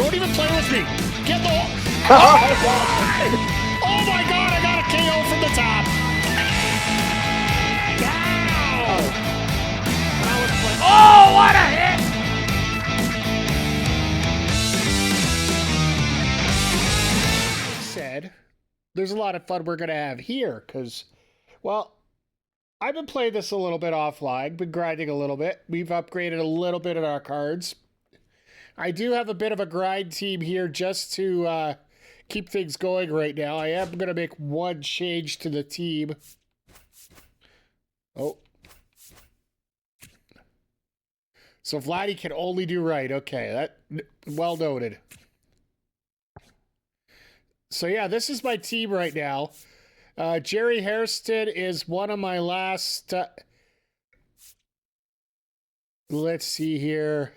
Don't even play with me. Get the... Oh my God, I got a KO from the top. Oh, what a hit! Said, there's a lot of fun we're going to have here because, well, I've been playing this a little bit offline, been grinding a little bit. We've upgraded a little bit of our cards. I do have a bit of a grind team here just to keep things going right now. I am going to make one change to the team. Oh. So Vladdy can only do right. Okay, that well noted. So yeah, this is my team right now. Jerry Hairston is one of my last... let's see here.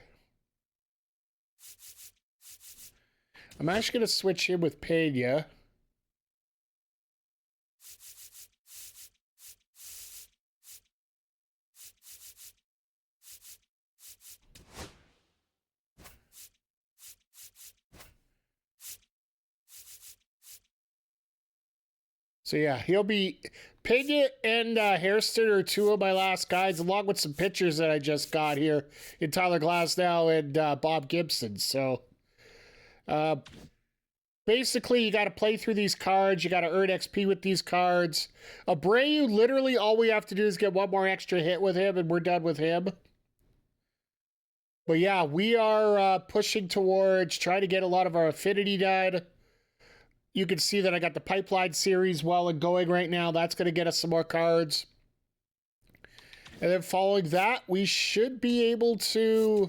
I'm actually going to switch him with Pena. So yeah, he'll be... Pena and Hairston are two of my last guys, along with some pitchers that I just got here in Tyler Glasnow and Bob Gibson. So... basically, you got to play through these cards. You got to earn XP with these cards. Abreu, literally, all we have to do is get one more extra hit with him, and we're done with him. But yeah, we are pushing towards trying to get a lot of our affinity done. You can see that I got the Pipeline series well and going right now. That's going to get us some more cards. And then following that, we should be able to...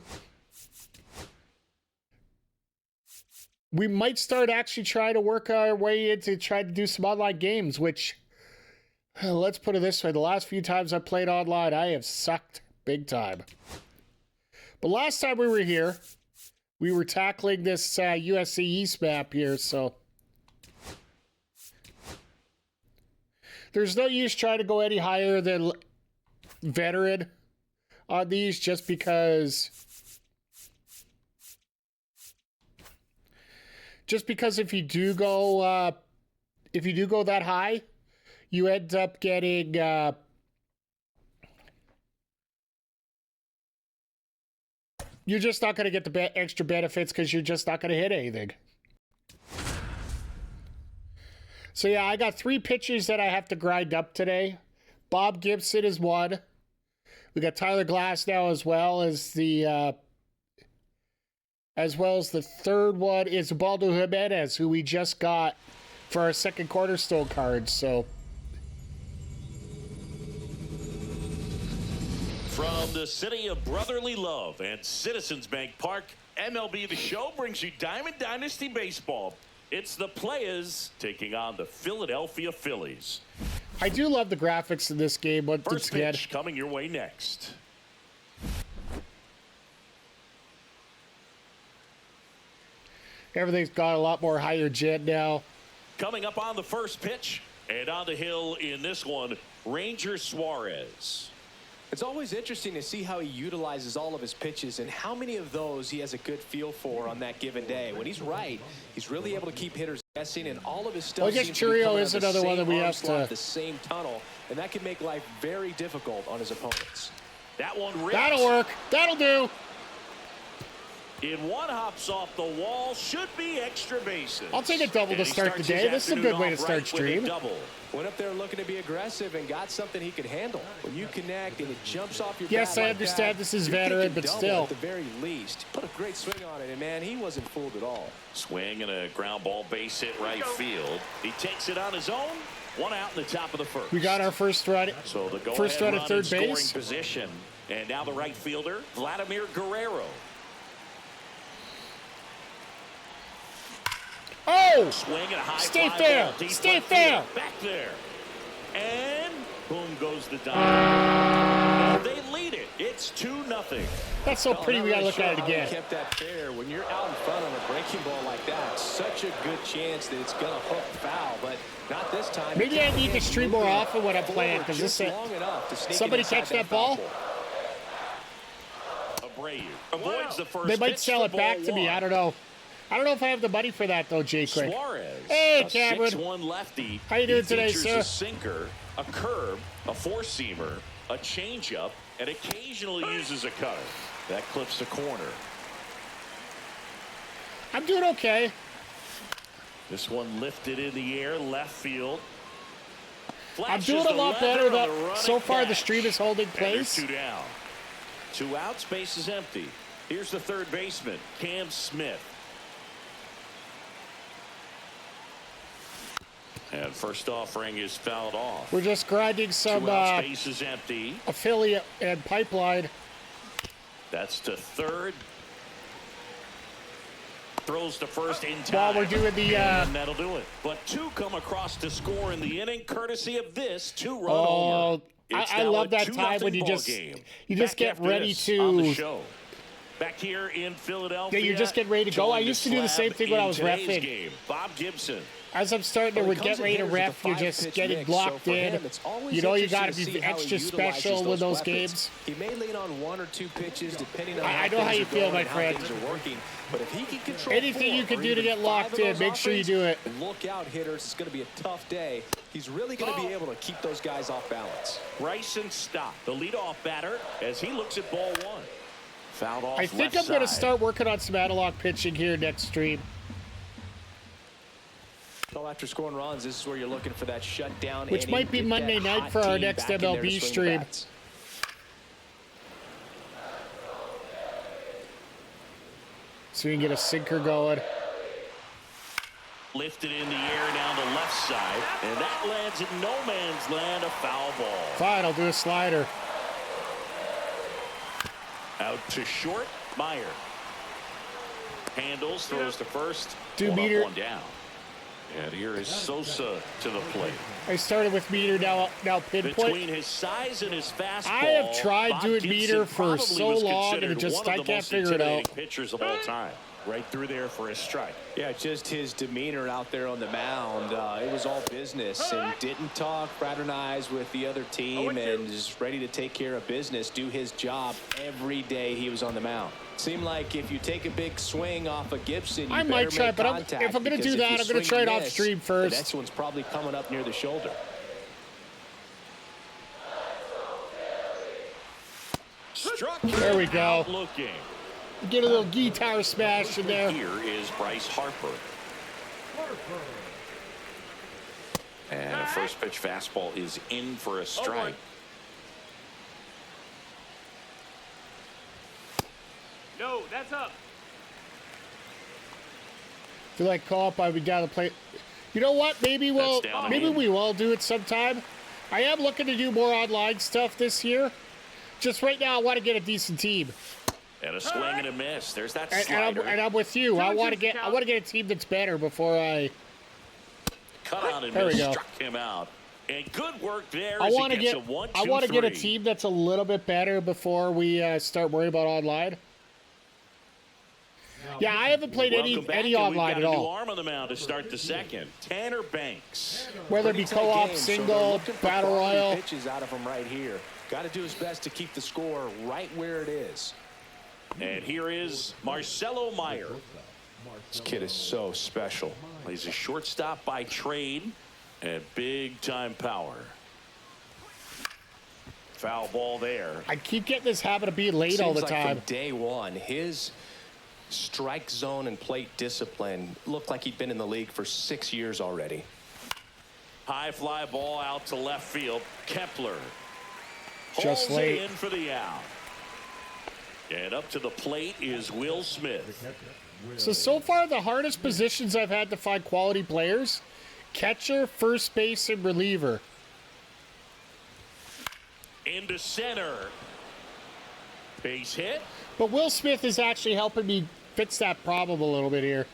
we might start actually trying to work our way into trying to do some online games, which, let's put it this way, the last few times I played online, I have sucked big time. But last time we were here, we were tackling this USC East map here, so there's no use trying to go any higher than veteran on these just because... just because if you do go that high, you end up getting you're just not going to get the extra benefits because you're just not going to hit anything. So yeah, I got 3 pitchers that I have to grind up today. Bob Gibson is one. We got Tyler Glasnow as well as the third one is Ubaldo Jimenez, who we just got for our second cornerstone card. So, from the city of brotherly love and Citizens Bank Park, MLB The Show brings you Diamond Dynasty Baseball. It's the Playaz taking on the Philadelphia Phillies. I do love the graphics in this game. First pitch coming your way next. Everything's got a lot more higher jet now. Coming up on the first pitch and on the hill in this one, Ranger Suarez. It's always interesting to see how he utilizes all of his pitches and how many of those he has a good feel for on that given day. When he's right, he's really able to keep hitters guessing, and all of his stuff. Well, I guess Churio is another one that we have to. The same tunnel, and that can make life very difficult on his opponents. That one ripped. That'll work. That'll do. In one hops off the wall, should be extra bases. I'll take a double to start the day. This is a good way to start stream. Went up there looking to be aggressive and got something he could handle. When you connect and it jumps off your yes, bat I like understand that, this is veteran, but still. At the very least, put a great swing on it, and man, he wasn't fooled at all. Swing and a ground ball base hit right field. He takes it on his own. One out in the top of the first. We got our first run. So the first run at third base. Position. And now the right fielder, Vladimir Guerrero. Oh! Swing and a high Stay fair! Stay fair! Back there. And boom goes the diamond. And they lead it. It's 2-0. That's so pretty, we gotta look at it again. Kept that fair. When you're out in front on a breaking ball like that, such a good chance that it's gonna hook foul, but not this time. Maybe I need to stream more often when I'm playing, because this somebody catch that ball? Abreu avoids the first they might pitch sell it back to me, I don't know. I don't know if I have the money for that, though, Jay Quick. Suarez, Hey, a Cameron. 6'1" lefty. How you doing He today, features sir? a sinker, a curve, a four-seamer, a changeup, and occasionally uses a cutter. That clips the corner. I'm doing okay. This one lifted in the air, left field. I'm doing a lot better. So far, the stream is holding place. 2 down. 2 outs, base is empty. Here's the third baseman, Cam Smith. And first offering is fouled off. We're just grinding some 2 outs, base is empty. affiliate and pipeline. That's to third. Throws to first in time. While we're doing the and that'll do it. But 2 come across to score in the inning, courtesy of this 2-run homer. Oh, It's I now love a that 2-0 time when you ball just game. get Back after ready this on the to. show. Back here in Philadelphia. Yeah, you just get ready to go. I used to do the same thing when I was reffing. Game. Bob Gibson. As I'm starting to get ready to ref, you're just getting locked in. You know you got to be extra special with those games. He may lean on 1 or 2 pitches depending on I know how you feel, my friend. But if he can control anything you can do to get locked in, make sure you do it. Look out, hitters. It's going to be a tough day. He's really going to be able to keep those guys off balance. Bryson Stott, the leadoff batter, as he looks at ball 1. Fouled off. I think I'm going to start working on some analog pitching here next stream. Well, after scoring runs, this is where you're looking for that shutdown. Which might be Monday night for our next MLB stream. So we can get a sinker going. Lifted in the air down the left side, and that lands in no man's land, a foul ball. Fine, I'll do a slider. Out to short, Meyer. Handles, throws to first. Do one meter. Up, 1 down. And here is Sosa to the plate. I started with meter, now pinpoint. Between his size and his fastball, I have tried Bob doing Gibson meter for probably so was long, and considered it just one of I the can't most figure it out. intimidating pitchers of all time. Right through there for a strike. Yeah, just his demeanor out there on the mound. It was all business and didn't talk, fraternize with the other team, and is ready to take care of business, do his job every day he was on the mound. Seemed like if you take a big swing off of Gibson, you I might try, but if I'm going to do that, I'm going to try it off stream first. The next one's probably coming up near the shoulder. Struck. There we go. Looking. Get a little guitar smash in there. Here is Bryce Harper. And a first pitch fastball is in for a strike. No, that's up. Feel like co-op, I would gotta play. You know what? Maybe we will do it sometime. I am looking to do more online stuff this year. Just right now, I want to get a decent team. And a swing and a miss. There's that And slider. I'm with you. I want to get a team that's better before I. Cut out and There we miss. go. Struck him out. And good work there. I want to get. I want to get a team that's a little bit better before we start worrying about online. Yeah, I haven't played any online at all. We've got a new arm on the mound to start the second. Tanner Banks. Whether it be co-op, single, battle royal. Pitches out of him right here. Got to do his best to keep the score right where it is. And here is Marcelo Meyer. This kid is so special. He's a shortstop by trade and big-time power. Foul ball there. I keep getting this habit of being late all the time. From day one, his strike zone and plate discipline looked like he'd been in the league for 6 years already. High fly ball out to left field. Kepler Just holds late. it in for the out. And up to the plate is Will Smith. So far, the hardest positions I've had to find quality players: catcher, first base, and reliever. Into center. Base hit. But Will Smith is actually helping me fix that problem a little bit here.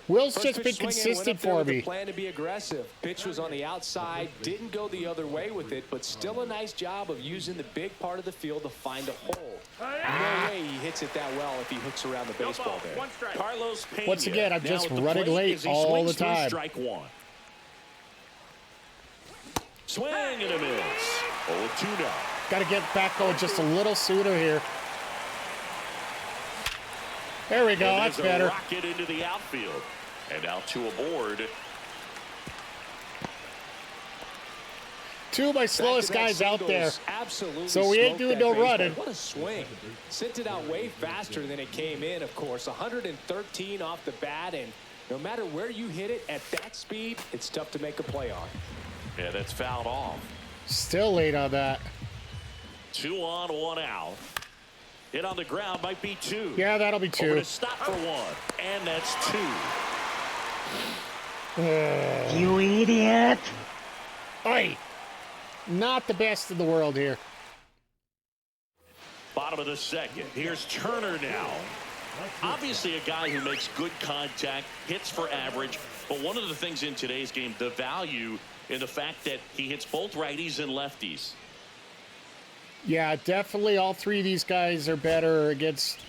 Will's First just pitch been swinging, consistent went up there for with a me. plan to be aggressive. Pitch was on the outside, didn't go the other way with it, but still a nice job of using the big part of the field to find a hole. No way he hits it that well if he hooks around the baseball there. One strike. Carlos Pena. Once again, I'm now just at the running plate late as he all swings the through time. Strike one. Swing and a miss. 0-2 now. Got to get back going just a little sooner here. There we go. And That's there's a better. rocket into the outfield. And now 2 aboard. 2 of my slowest guys out there. Absolutely. So we ain't doing no running. What a swing. Sent it out way faster than it came in, of course. 113 off the bat, and no matter where you hit it at that speed, it's tough to make a play on. Yeah, that's fouled off. Still late on that. 2 on, 1 out. Hit on the ground might be 2. Yeah, that'll be 2. Over to stop for 1. And that's 2. You idiot. Oi. Not the best in the world here. Bottom of the 2nd. Here's Turner now. Obviously a guy who makes good contact, hits for average, but one of the things in today's game, the value in the fact that he hits both righties and lefties. Yeah, definitely all 3 of these guys are better against...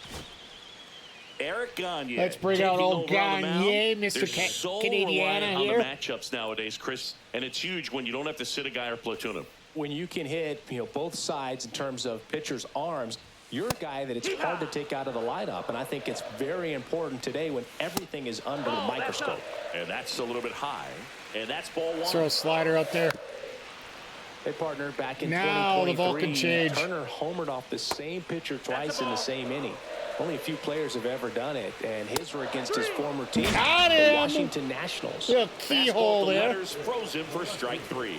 Eric Gagne. Let's bring out old Gagne, Mr. So Canadiana on here. the matchups nowadays, Chris, and it's huge when you don't have to sit a guy or platoon him. When you can hit, both sides in terms of pitchers' arms, you're a guy that it's hard to take out of the lineup, and I think it's very important today when everything is under the microscope. And that's a little bit high, and that's ball 1. Throw a slider up there. They partnered back in Now the 2023. Vulcan change. Turner homered off the same pitcher twice in the same inning. Only a few players have ever done it, and his were against his former team, Got the him. Washington Nationals. Little keyhole Fastball, the there. letters frozen for strike 3.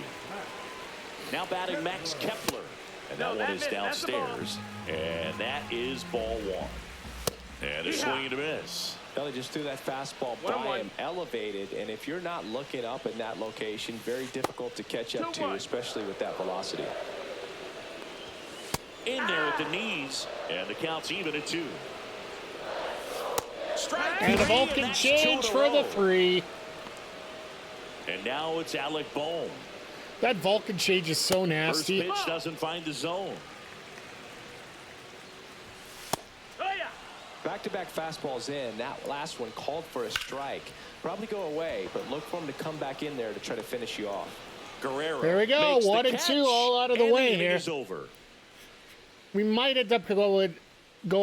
Now batting Max Kepler, and that one is downstairs, and that is ball 1. And a swing and a miss. Well, they just threw that fastball by him, elevated, and if you're not looking up in that location, very difficult to catch up to, especially with that velocity. In there at the knees, and the count's even at 2. Strike And the 3, Vulcan that's change 2 in a for the row. 3. And now it's Alec Bohm. That Vulcan change is so First nasty. pitch doesn't find the zone. Back-to-back fastballs in. That last one called for a strike. Probably go away, but look for him to come back in there to try to finish you off. Guerrero. There we go. makes the 1 and catch, 2 all out of the and way inning here. is over. We might end up going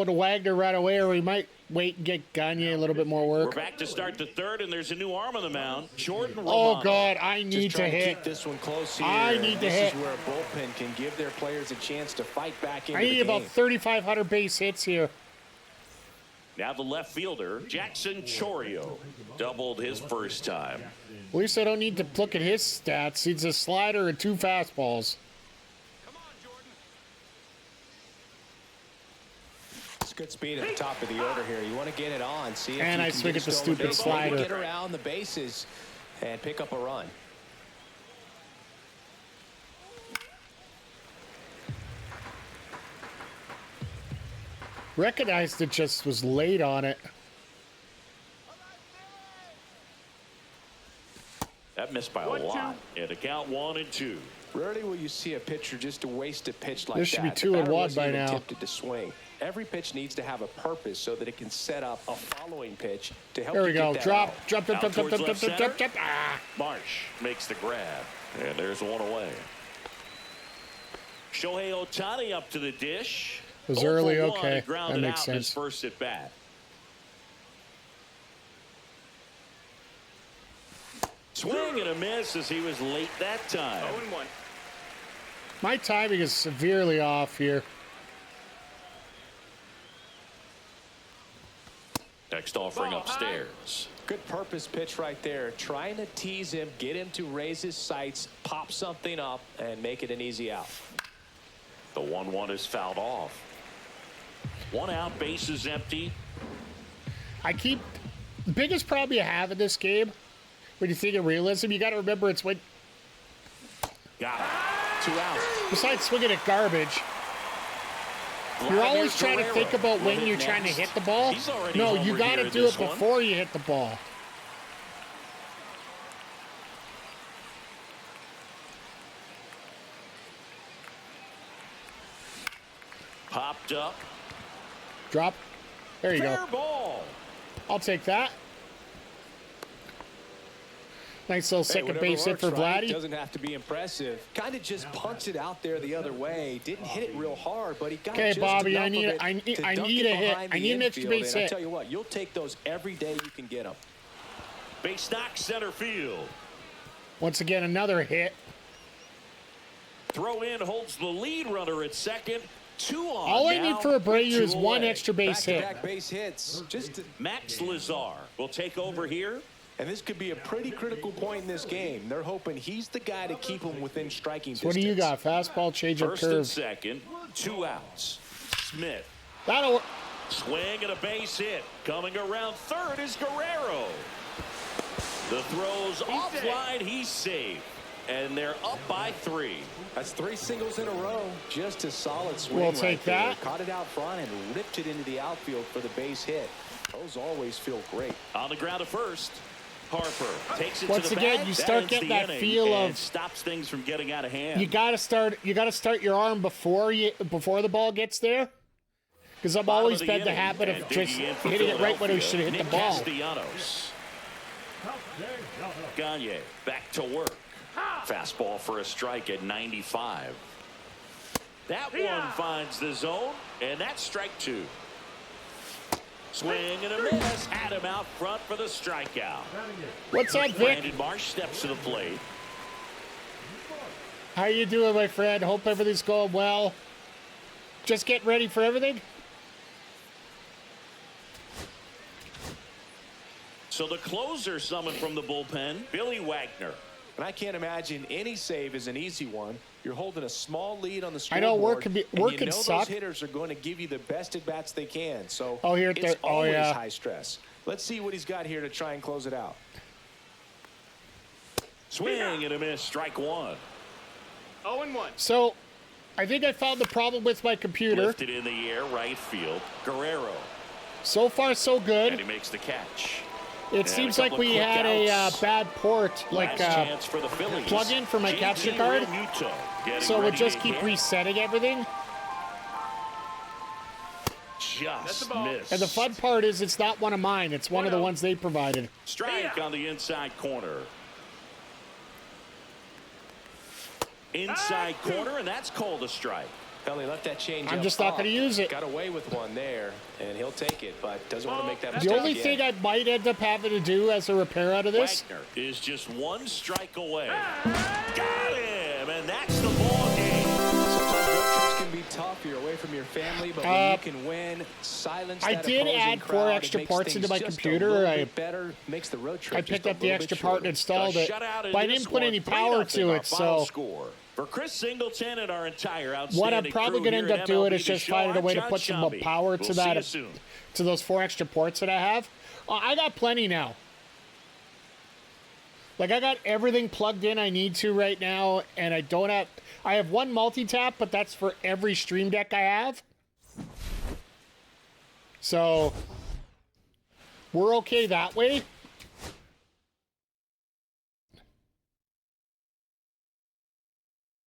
to Wagner right away, or we might wait and get Gagne a little bit more We're work. back to start the 3rd, and there's a new arm on the mound. Jordan Oh, Romano. God. I need Just to trying to hit. keep this one close here. I need to this hit. is where a bullpen can give their players a chance to fight back into I need the about game. 3,500 base hits here. Now the left fielder, Jackson Chorio, doubled his first time. At least I don't need to look at his stats. He's a slider and 2 fastballs. It's good speed at the top of the order here. You want to get it on. See if And you I can swing get at the a stolen stupid base. slider. Get around the bases and pick up a run. Recognized it, just was late on it. That missed by a lot. And the count 1 and 2. Rarely will you see a pitcher just to waste a pitch like There that. should be The 2 and batter 1 wasn't by even now. tempted to swing. Every pitch needs to have a purpose so that it can set up a following pitch to help There we you go. get that Drop, out. drop, drop, Out drop, drop, towards drop, left drop, drop, center. drop. Ah. Marsh makes the grab. And there's 1 away. Shohei Ohtani up to the dish. It was 0 for early, 1, okay. he grounded That makes out in his sense. first at bat. Swing and a miss as he was late that time. 0-1. My timing is severely off here. Next offering upstairs. Good purpose pitch right there. Trying to tease him, get him to raise his sights, pop something up, and make it an easy out. The 1-1 is fouled off. 1 out, base is empty. The biggest problem you have in this game, when you think of realism, you got to remember it's when, Got it. 2 outs. besides swinging at garbage, you're always trying to think about when you're trying to hit the ball. He's already No, you homered got here to in do this it one. before you hit the ball. Popped up. Drop. There you Fair go. ball. I'll take that. Nice little second base hit for right? Vladdy. Doesn't have to be impressive. Kind of just punts it out there the other way. Didn't hit it real hard, but he got just Bobby, enough I need of it I need to I dunk need it a hit. behind I the need an extra infield, base and I hit. tell you what, you'll take those every day you can get them. Base knock center field. Once again, another hit. Throw in holds the lead runner at second. 2 on. All I now, need for Abreu two is one away. extra base hit. Back-to-back base hits. Max Lazar will take over here. And this could be a pretty critical point in this game. They're hoping he's the guy to keep them within striking distance. What do you got? Fastball, change-up, First and curve. second, 2 outs. Smith. That'll. Swing and a base hit. Coming around third is Guerrero. The throw's offline. He's safe. And they're up by 3. That's 3 singles in a row. Just a solid swing. We'll take there. that. Caught it out front and ripped it into the outfield for the base hit. Those always feel great. On the ground at first. Harper takes it Once to the again, bag. you That start ends getting the that inning feel and of- stops things from getting out of hand. You gotta start your arm before the ball gets there. Because I've Bottom always of been the inning, habit of and just digging in for hitting it right when it Philadelphia, should hit the Nick ball. Castellanos. Gagne back to work. Fastball for a strike at 95. That one finds the zone, and that's strike 2. Swing and a miss. Had him out front for the strikeout. What's up, Vic? Brandon Marsh steps to the plate. How you doing, my friend? Hope everything's going well. Just getting ready for everything? So the closer summoned from the bullpen, Billy Wagner. And I can't imagine any save is an easy one. You're holding a small lead on the scoreboard. I know work could suck. Those hitters are going to give you the best at bats they can. So Here it's always yeah. high stress. Let's see what he's got here to try and close it out. Swing and a miss. Strike 1. 0-1. So, I think I found the problem with my computer. Lifted in the air, right field. Guerrero. So far, so And good. he makes the catch. It seems like we had a bad port, like Last chance for the Phillies. plug-in for my JT capture card. Realmuto getting So we'll ready just to keep hit. resetting everything. Just ball. missed. And the fun part is it's not one of mine. It's one of the ones they provided. Strike on the inside corner. Inside corner, and that's called a strike. Kelly let that change. I'm just not going to use it. Got away with one there, and he'll take it, but doesn't want to make that The mistake only again. thing I might end up having to do as a repair out of this, Wagner is just 1 strike away. Got him, and that's the ball game. Sometimes road trips can be tough. You're away from your family, but when you can win, silence I that did opposing add 4 crowd. It extra makes parts into things my just a computer. little I bit better, makes the road trip I just picked a up the little extra bit part and shorter. installed it, Shutout in but I this didn't put one, any power 3-0 to our it. final So score. For Chris Singleton and our entire outstanding what I'm probably crew going to here end at up doing MLB is The just Show, finding a I'm way to John put some Shambi. power We'll to see you that, soon. to those 4 extra ports that I have. I got plenty now. Like I got everything plugged in I need to right now, and I have 1 multi-tap, but that's for every stream deck I have. So we're okay that way.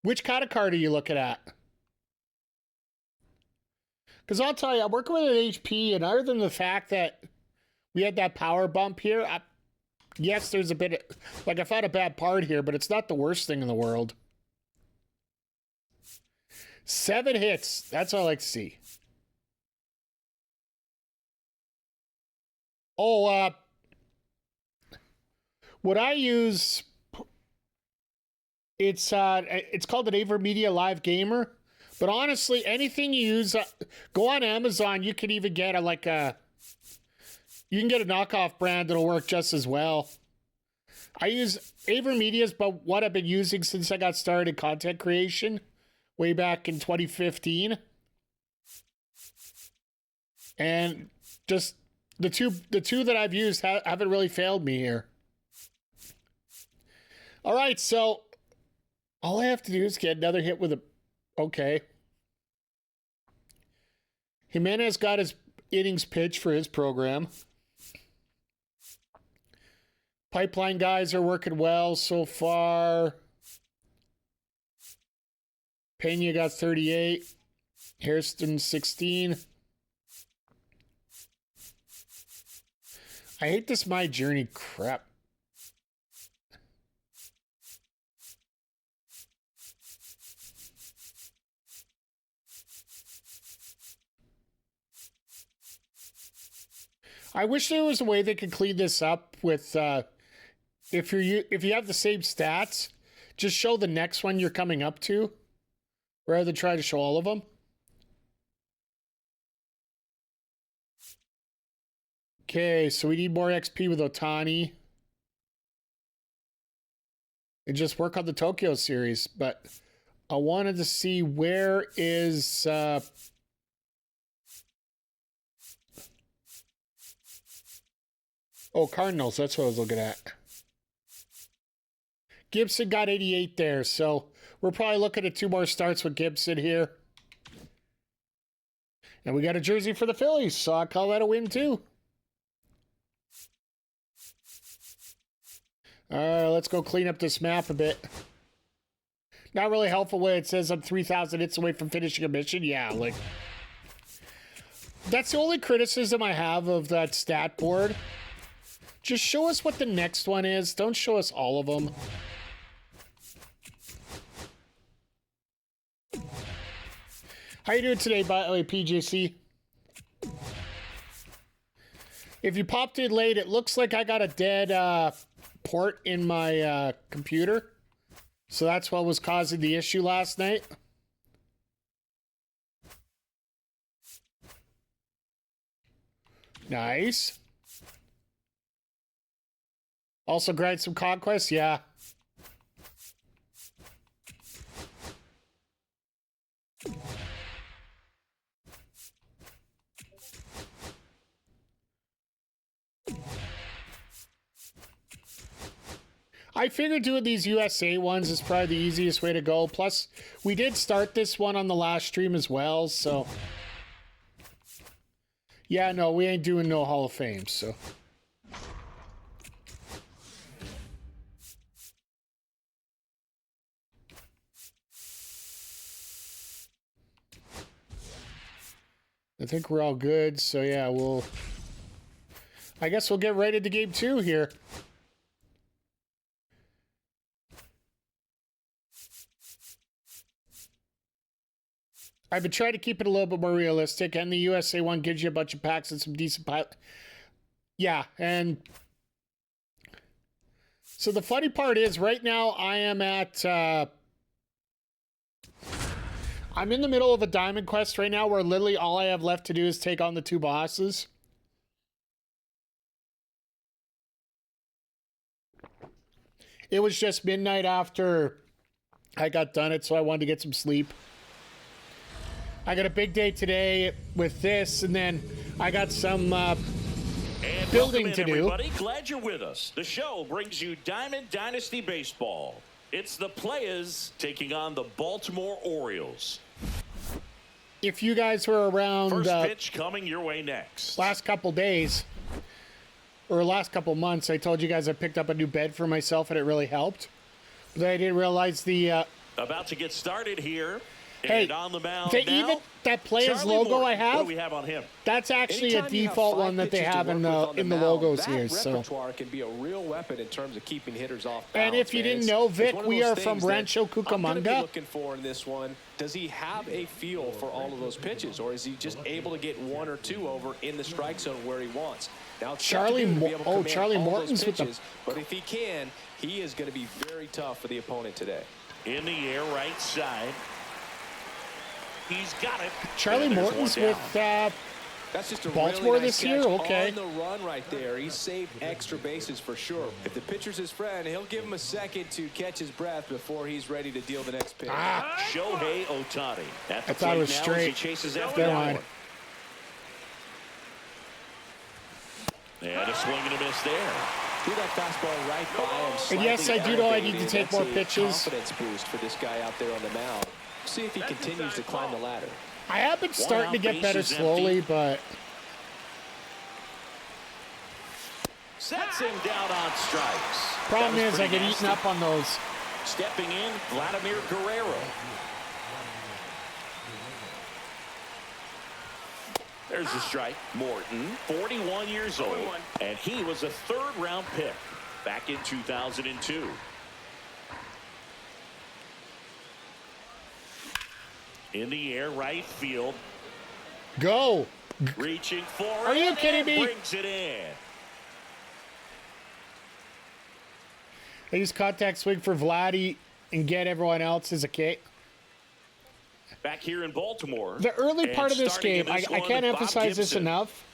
Which kind of card are you looking at? Because I'll tell you, I'm working with an HP, and other than the fact that we had that power bump here, yes, there's a bit of, like I found a bad part here, but it's not the worst thing in the world. 7 hits. That's all I like to see. Oh, what I use, it's called an AverMedia Live Gamer. But honestly, anything you use, go on Amazon. You can even get you can get a knockoff brand that'll work just as well. I use AverMedia's, but what I've been using since I got started in content creation, way back in 2015, and just the two that I've used haven't really failed me here. All right, so all I have to do is get another hit with a. Okay. Jimenez got his innings pitch for his program. Pipeline guys are working well so far. Pena got 38. Hairston 16. I hate this My Journey crap. I wish there was a way they could clean this up with if you have the same stats, just show the next one you're coming up to rather than try to show all of them. Okay, so we need more XP with Ohtani. And just work on the Tokyo series, but I wanted to see where is Cardinals, that's what I was looking at. Gibson got 88 there, so we're probably looking at 2 more starts with Gibson here. And we got a jersey for the Phillies, so I call that a win too. All right, let's go clean up this map a bit. Not really helpful when it says I'm 3,000 hits away from finishing a mission. Yeah, like... That's the only criticism I have of that stat board. Just show us what the next one is. Don't show us all of them. How you doing today, by the way, PJC? If you popped in late, it looks like I got a dead port in my computer. So that's what was causing the issue last night. Nice. Also grind some Conquest, yeah. I figured doing these USA ones is probably the easiest way to go. Plus, we did start this one on the last stream as well, so... Yeah, no, we ain't doing no Hall of Fame, so... I think we're all good, so yeah, we'll... I guess we'll get right into game 2 here. I've been trying to keep it a little bit more realistic, and the USA one gives you a bunch of packs and some decent Yeah, and... So the funny part is, right now, I am at... I'm in the middle of a diamond quest right now where literally all I have left to do is take on the 2 bosses. It was just midnight after I got done it, so I wanted to get some sleep. I got a big day today with this, and then I got some building to do. Everybody, glad you're with us. The show brings you Diamond Dynasty Baseball. It's the Playaz taking on the Baltimore Orioles. If you guys were around... First pitch coming your way next. Last couple days, or last couple months, I told you guys I picked up a new bed for myself, and it really helped. But I didn't realize the... About to get started here. Hey, and on the mound even that Playaz logo Morton, I have, what do we have on him? That's actually a default one that they have in the logos here. So repertoire can be a real weapon in terms of keeping hitters off balance. And if you didn't know, Vic, we are from Rancho Cucamonga. Looking for in this one, does he have a feel for all of those pitches, or is he just able to get 1 or 2 over in the strike zone where he wants? Now, Charlie Morton's with the... But if he can, he is going to be very tough for the opponent today. In the air, right side. He's got it. Charlie Morton's with that's just a Baltimore really nice this year. Okay. On the run right there. He saved extra bases for sure. If the pitcher's his friend, he'll give him a second to catch his breath before he's ready to deal the next pitch. Shohei Ohtani. I thought it was straight. He chases after that one. And a swing and a miss there. Threw that fastball right by him. And yes, I do know I need to take more pitches. Confidence boost for this guy out there on the mound. See if he continues to climb the ladder. I have been starting to get better slowly, but... Sets him down on strikes. Problem is, I get eaten up on those. Stepping in, Vladimir Guerrero. There's the strike. Morton, 41 years old, and he was a 3rd-round pick back in 2002. In the air, right field. Go. Reaching for it. Are you kidding me? Brings it in. I use contact swing for Vladdy and get everyone else as a K. Back here in Baltimore. The early And part of this starting in game, I one, can't Bob emphasize this Gibson. enough.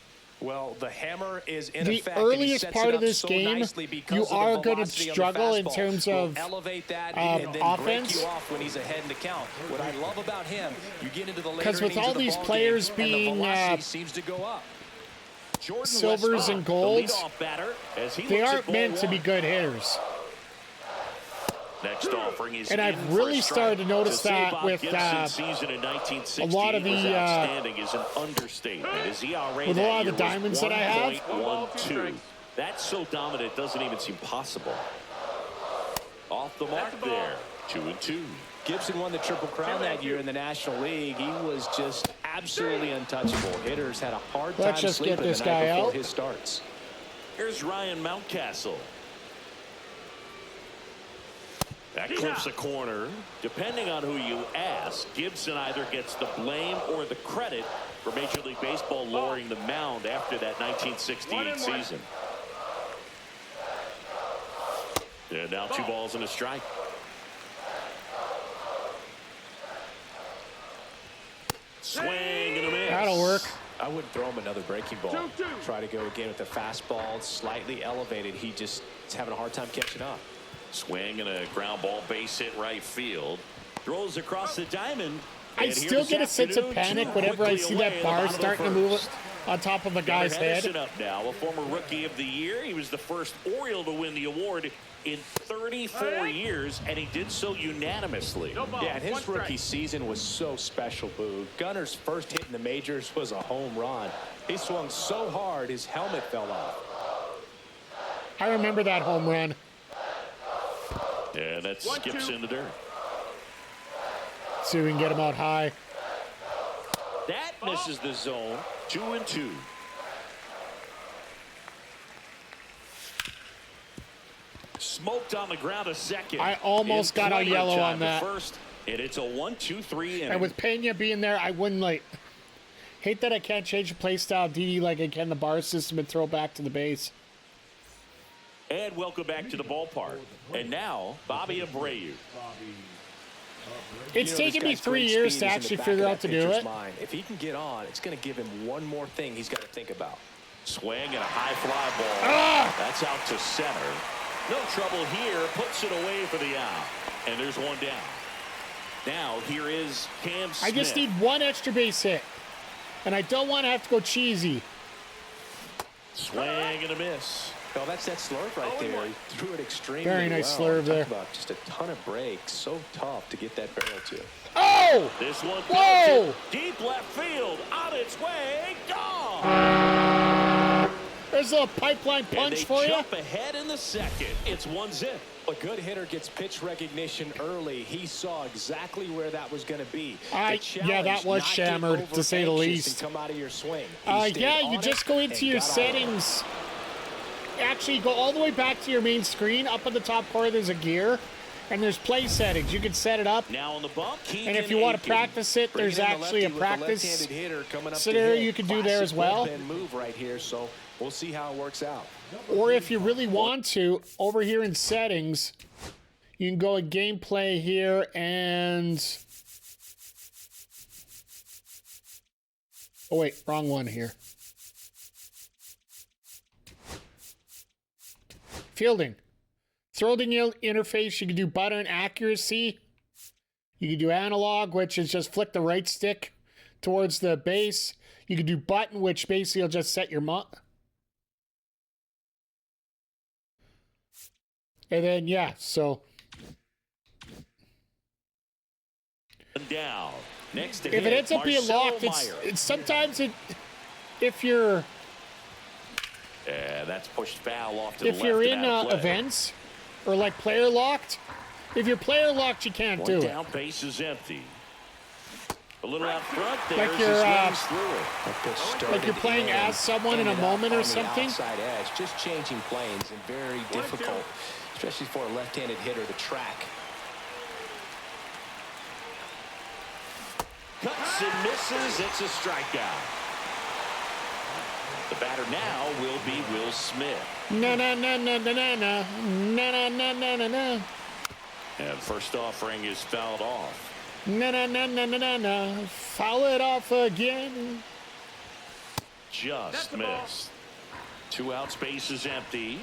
Well, the hammer is in The effect, and he earliest sets part it of up this so game, nicely because you of the are going to velocity on the struggle in fastball. terms Will of elevate that and then offense. break you off when he's ahead in the count. What I love about him, you get into the later 'Cause with innings all of the these ball players game, and the being, velocity seems to go up. Jordan silvers Westbrook, and golds, the leadoff batter, as he they looks at aren't ball meant to be one. good hitters. Next offering is And in I've for really a strike. started to notice say that Bob with Gibson's season in 1960 a lot of was the, outstanding is an understatement. His ERA with a that lot of the year diamonds was that I have. 1.12. That's so dominant, it doesn't even seem possible. Off the mark there, 2-2. Gibson won the Triple Crown that year in the National League. He was just absolutely untouchable. Hitters had a hard time Let's just sleeping get this the night guy before out. his starts. Here's Ryan Mountcastle. That clips a corner. Depending on who you ask, Gibson either gets the blame or the credit for Major League Baseball lowering the mound after that 1968 season. And now 2 balls and a strike. Swing and a miss. That'll work. I wouldn't throw him another breaking ball. 2-2. Try to go again with the fastball, slightly elevated. He just is having a hard time catching up. Swing and a ground ball, base hit right field. Throws across the diamond. I And here still this get a sense of afternoon, panic too whenever I quickly see away that in the bar bottom of the starting to move first. on top of a guy's Gunnar Henderson head. up now, a former Rookie of the Year. He was the first Oriole to win the award in 34 years, and he did so unanimously. No ball. Yeah, and his One strike. rookie season was so special, Boo. Gunner's first hit in the majors was a home run. He swung so hard his helmet fell off. I remember that home run. Yeah, that 1-2. skips in the dirt. See if we can get him out high. That misses the zone. 2-2. Smoked on the ground a second. I almost got a Employment yellow time on to that. First, and it's a 1-2-3 inning. And with Pena being there, I wouldn't like. Hate that I can't change the play style DD like I can the bar system and throw back to the base. And welcome back to the ballpark. And now, Bobby Abreu. It's You know, taken this me guy's 3 great years speed to is in the actually back figure of out that to do pitcher's it. mind. If he can get on, it's going to give him one more thing he's got to think about. Swing and a high fly ball. Ah! That's out to center. No trouble here. Puts it away for the out. And there's one down. Now, here is Cam Smith. I just need one extra base hit. And I don't want to have to go cheesy. Swing and a miss. Oh, that's that slurve right there. He threw it extremely Very nice well. slurve Talk there. about just a ton of breaks. So tough to get that barrel to. Oh! This one Whoa! belted deep left field. On its way. Gone. There's a little pipeline And punch they for you. jump ahead in the second. It's 1-zip. A good hitter gets pitch recognition early. He saw exactly where that was going to be. Yeah, The challenge, that was not get shammered, to say the over-anxious least. and come out of your swing. He stayed Yeah, you on just it go and into your got out of it. settings. Actually, go all the way back to your main screen. Up in the top corner, there's a gear. And there's play settings. You can set it up. Now on the bump. And if you want to Keegan Aiken. practice it, there's Bringing in the actually a lefty with the practice left-handed hitter coming up to scenario hit. you can do there as Classic well. bullpen move right here, so we'll see how it works out. Or if you really want to, over here in settings, you can go in gameplay here and... Oh, wait, wrong one here. Fielding. Throwing interface, you can do button accuracy. You can do analog, which is just flick the right stick towards the base. You can do button, which basically will just set your And then, yeah, so Down. Next to if hit, it ends up being Marcelo locked, Meyer. it's sometimes if you're Yeah, that's pushed foul off to the if left. you're and in out of play. events or like player locked, if you're player locked, you can't One do down, it. base is empty. A little out front there. Like as you're, he swings through it. That pitch started Like you're playing in as someone in a ended up moment or on the something. outside edge, just changing planes and very difficult, especially for a left-handed hitter to track. Cuts and misses. It's a strikeout. The batter now will be Will Smith. Na na na na na na na na na na na na. And first offering is fouled off. Na na na na na na na. Foul it off again. Just missed. 2 outs, base is empty.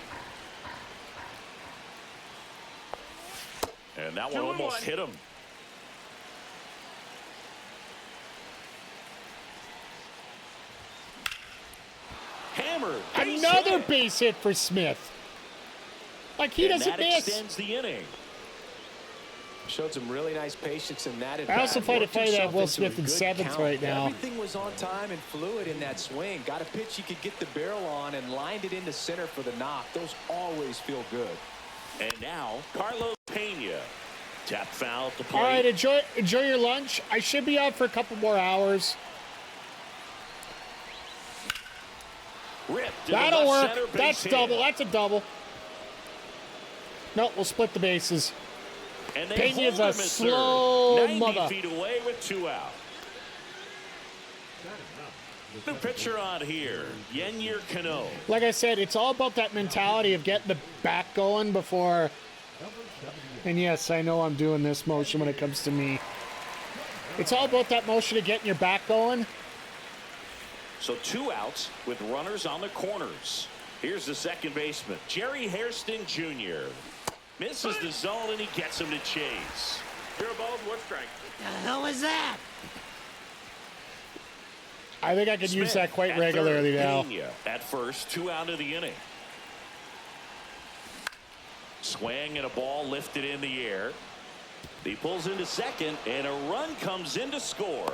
And that one almost hit him. Hammered. Another base hit for Smith. Like he doesn't miss. Extends the inning. Showed some really nice patience in that. I also fight that Will Smith in 7th right now. Everything was on time and fluid in that swing. Got a pitch he could get the barrel on and lined it into center for the knock. Those always feel good. And now Carlos Pena. Tap foul to play. All right, enjoy your lunch. I should be out for a couple more hours. Ripped That'll work. That's double. That's a double. No, we'll split the bases. And Pena's a slow 90 mother. feet away with 2 out. New pitcher on here, Yenyer Cano. Like I said, it's all about that mentality of getting the back going before. And yes, I know I'm doing this motion when it comes to me. It's all about that motion of getting your back going. So 2 outs with runners on the corners. Here's the second baseman, Jerry Hairston Jr. Misses the zone and he gets him to chase. 0 balls, 1 strike. The hell was that? I think I could use that quite regularly now. Pena at first, 2 out of the inning. Swing and a ball lifted in the air. He pulls into second and a run comes in to score.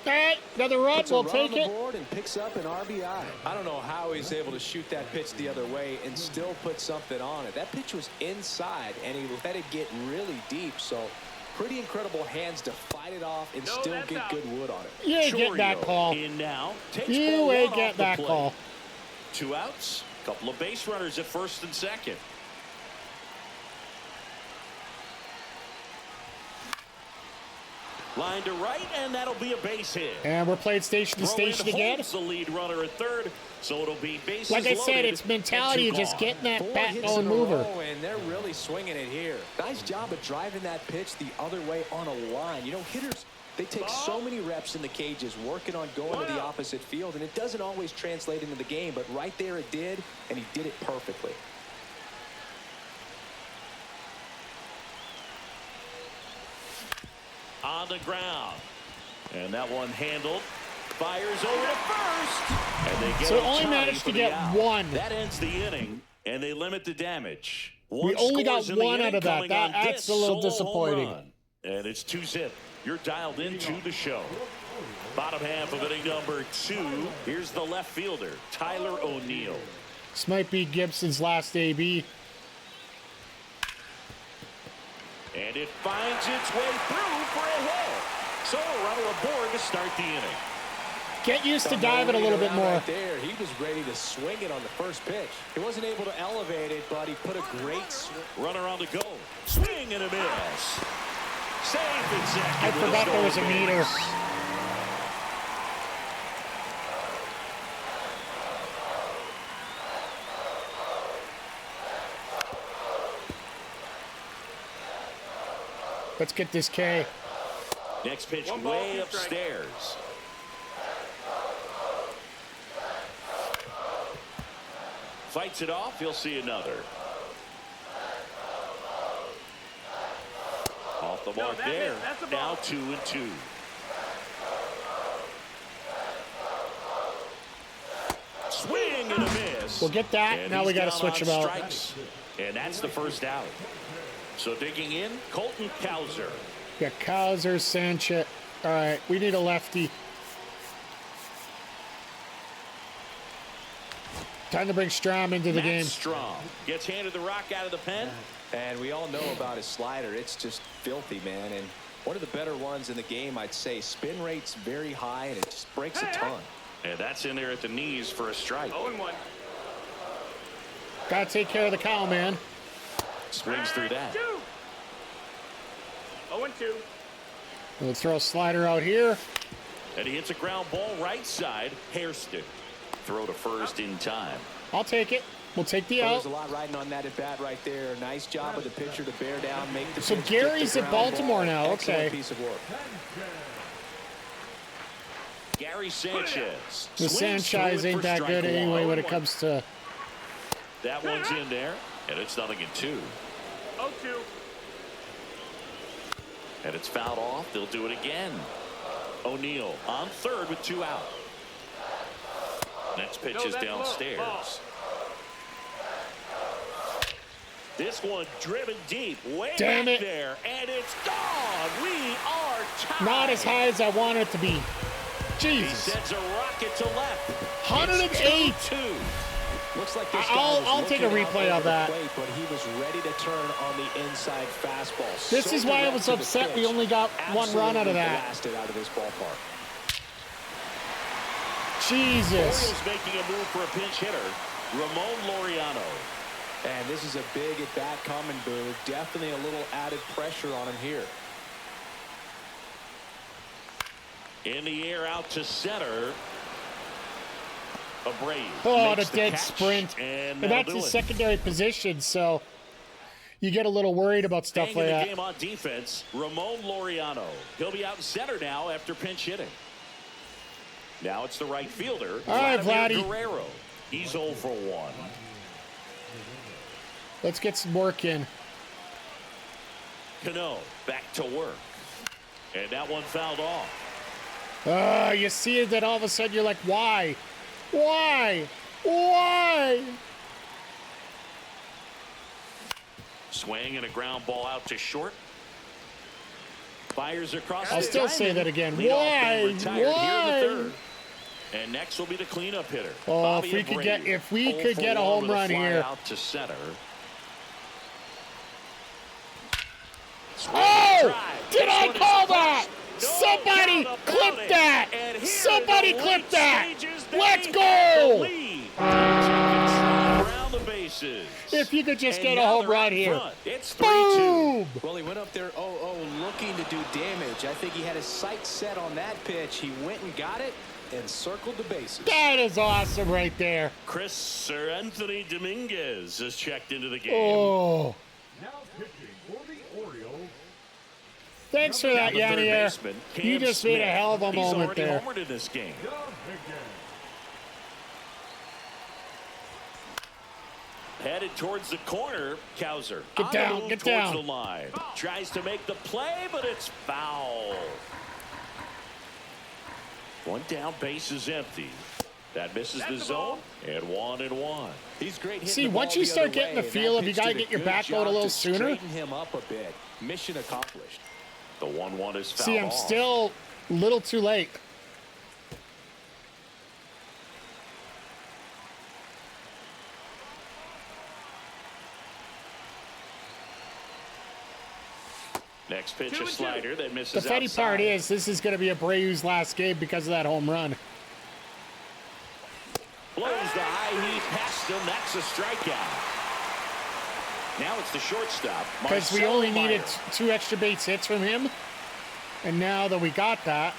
All right, another run. We'll take it. And picks up an RBI. I don't know how he's able to shoot that pitch the other way and still put something on it. That pitch was inside and he let it get really deep. So pretty incredible hands to fight it off and still get good wood on it. You ain't getting that call. In now, takes You ball ain't one getting off the that plate. call. 2 outs, couple of base runners at first and second. Line to right, and that'll be a base hit. And we're playing station to station again. The lead runner at third, so it'll be bases Like I said, loaded it's mentality of and 2 just gone. getting that 4 bat hits going in a mover. row, and they're really swinging it here. Nice job of driving that pitch the other way on a line. You know, hitters, they take so many reps in the cages working on going to the opposite field, and it doesn't always translate into the game, but right there it did, and he did it perfectly. On the ground. And that one handled. Fires over to first. And they get So only Ohtani managed for to the get out. one. That ends the inning, and they limit the damage. One We only got scores in the one out inning of that. coming on That's this a little solo disappointing. home run. And it's 2-zip. You're dialed into the show. Bottom half of inning number 2. Here's the left fielder, Tyler O'Neill. This might be Gibson's last AB. And it finds its way through for a hit. So a runner aboard to start the inning. Get used to diving a little bit more. Right there, he was ready to swing it on the first pitch. He wasn't able to elevate it, but he put a great swing. Runner on the go. Swing and a miss. Safe at second. I forgot there was a meter. Let's get this K. Next pitch 1 ball, way 2 strikes. upstairs. Fights it off. He'll see another. Off the mark that's it. there. That's a Now ball. 2-2. Swing and a miss. We'll get that. And Now we he's got to down switch on him out. strikes. And that's the first out. So digging in, Colton Cowser. Got Cowser, Sanchez. All right, we need a lefty. Time to bring Strom into the Matt game. Strom gets handed the rock out of the pen. And we all know about his slider. It's just filthy, man. And one of the better ones in the game, I'd say. Spin rate's very high, and it just breaks a ton. And that's in there at the knees for a strike. 0-1. Got to take care of the cow, man. Swings through that. 2. 0-2. We'll throw a slider out here. And he hits a ground ball right side. Hairston. throw to first in time. I'll take it. We'll take the Well, out. there's a lot riding on that at bat right there. Nice job of the pitcher to bear down, make the So pitch, Gary's get at the ground Baltimore ball. now. Excellent Okay. piece of work. Gary Sanchez. The swings Sanchez through it ain't for that strike good anyway one. when it comes to. That one's in there, and it's 0-2. 0-2. And it's fouled off. They'll do it again. O'Neill on third with 2 out. Next pitch No, is that's low. downstairs. Ball. This one driven deep, way Damn back it. there, and it's gone. We are tied. Not as high as I want it to be. He Jesus. sends a rocket to left. 108. It's 2-2. Looks like this I'll- guy was I'll take a looking out replay over of the that. plate, but he was ready to turn on the inside fastball. This So is why I direct was to the upset we pitch. only got one run out of Absolutely that. blasted out of this ballpark. Jesus. Orioles making a move for a pinch hitter, Ramon Laureano. And this is a big at-bat coming, Boo. Definitely a little added pressure on him here. In the air out to center. Abreu Oh, the makes dead catch, sprint. and And that's that'll do his it. secondary position, so you get a little worried about stuff Staying like in the that. game on defense, Ramon Laureano. He'll be out in center now after pinch hitting. Now it's the right fielder, All right, Vladimir Vladdy. Guerrero. He's 0 for 1. Let's get some work in. Cano back to work. And that one fouled off. You see it, then all of a sudden you're like, why? Why? Why? Swing and a ground ball out to short. Fires across I'll the still say diamond. that again. Leadoff Why? man retired here in the Why? third. And next will be the cleanup hitter. Oh, Bobby if we could Abreu. get- if we 0 could for get a 1 home with run fly here. out to center. Swing Oh! drive. Did This I one is call crushed. that? No Somebody doubt about clip it. that! And here Somebody in the clip late that! stages, they Let's have go! the lead. Jenkins trying around the bases. If you could just And get a now home they're run out here. front. It's 3-2. Boom! Well, he went up there 0-0 looking to do damage. I think he had his sights set on that pitch. He went and got it and circled the bases. That is awesome right there. Sir Anthony Dominguez has checked into the game. Oh. Now pitching for the Orioles, Thanks for that, The third Yannier. baseman, Cam You just made a Smith. hell of a He's moment already there. homered in this game. Dominican. Headed towards the corner, Kowser. Get on the down, move get towards down. the line. Tries to make the play, but it's foul. One down, base is empty. That misses the zone, and 1-1. He's great hitting See, the ball once you the start other getting the way, and feel that of you pitch gotta did get your good back out a job little to sooner. straighten him up a bit. Mission accomplished. The 1-1 is fouled See, I'm off. still a little too late. Next pitch, a 2-2. slider that The misses funny outside. part is, this is going to be Abreu's last game because of that home run. Blows the high heat past him. That's a strikeout. Now it's the shortstop. Because we Marcelo only needed Meyer. 2 extra base hits from him. And now that we got that,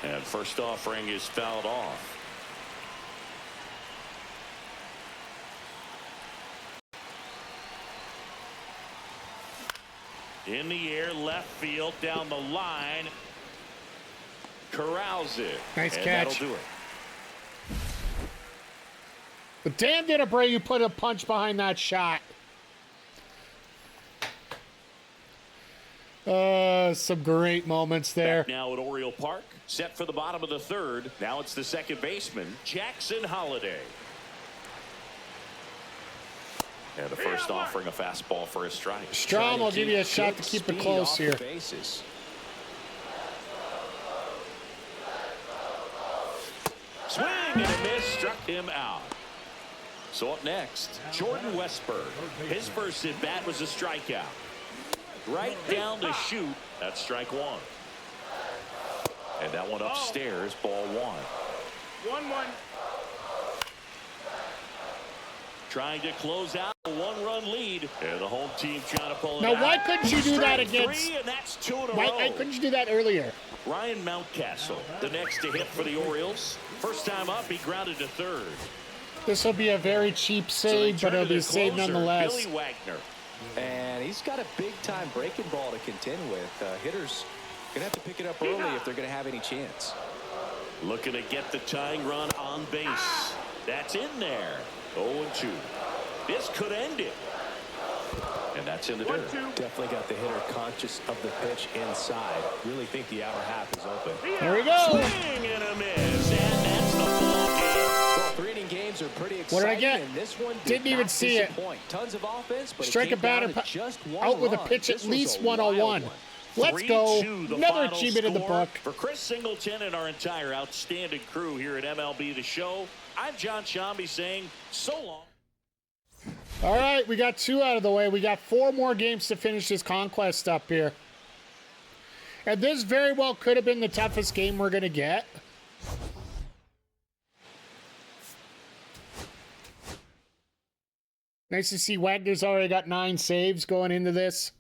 And first offering is fouled off. In the air, left field, down the line. Corrals it. Nice and catch. That'll do it. but damn did Abreu put a punch behind that shot. Some great moments there. Back now at Oriole Park, set for the bottom of the third. Now it's the second baseman, Jackson Holliday. And the first offering a fastball for a strike. Strom will give you a shot to Good keep it speed close off here. the bases. Swing and a miss, struck him out. So up next, Jordan Westberg. His first at bat was a strikeout. Right down the chute, that's strike one. And that one upstairs, ball one. 1-1. trying to close out a one-run lead. And the home team trying to pull it Now, out. why couldn't you do that Strike against... three, and that's 2 in a Why row. couldn't you do that earlier? Ryan Mountcastle, the next to hit for the Orioles. First time up, he grounded to third. This will be a very cheap save, but it'll be a save nonetheless. Billy Wagner. And he's got a big-time breaking ball to contend with. Hitters going to have to pick it up early if they're going to have any chance. Looking to get the tying run on base. That's in there. 0-2. This could end it. And that's in the dirt. Definitely got the hitter conscious of the pitch inside. Really think the outer half is open. There we go. Swing and a miss. And that's the ball game. Well, 3-inning games are pretty exciting. What did I get? And this one Didn't even see it. Tons of offense, but Strike a batter out with a pitch at least 101. Let's go. 3-2, the Another final achievement in the score book. For Chris Singleton and our entire outstanding crew here at MLB The Show, I'm John Shambi saying so long. All right, we got 2 out of the way. We got 4 more games to finish this Conquest up here. And this very well could have been the toughest game we're going to get. Nice to see Wagner's already got 9 saves going into this.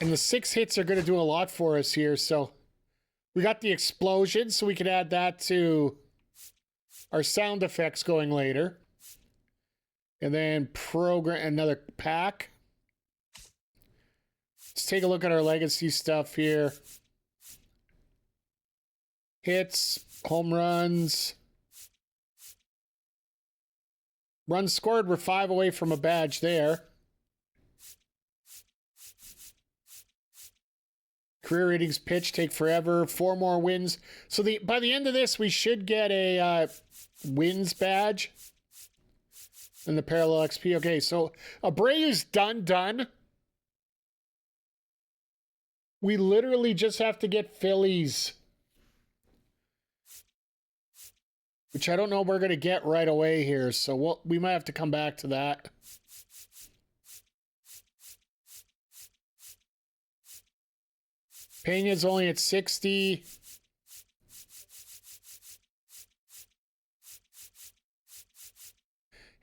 And the 6 hits are going to do a lot for us here. So we got the explosion, so we can add that to our sound effects going later. And then program another pack. Let's take a look at our legacy stuff here. Hits, home runs. Runs scored, we're 5 away from a badge there. Career ratings pitch take forever. 4 more wins. So by the end of this, we should get a wins badge and the parallel XP. Okay, so Abreu's done. We literally just have to get Phillies, which I don't know we're going to get right away here. So we might have to come back to that. Pena's only at 60.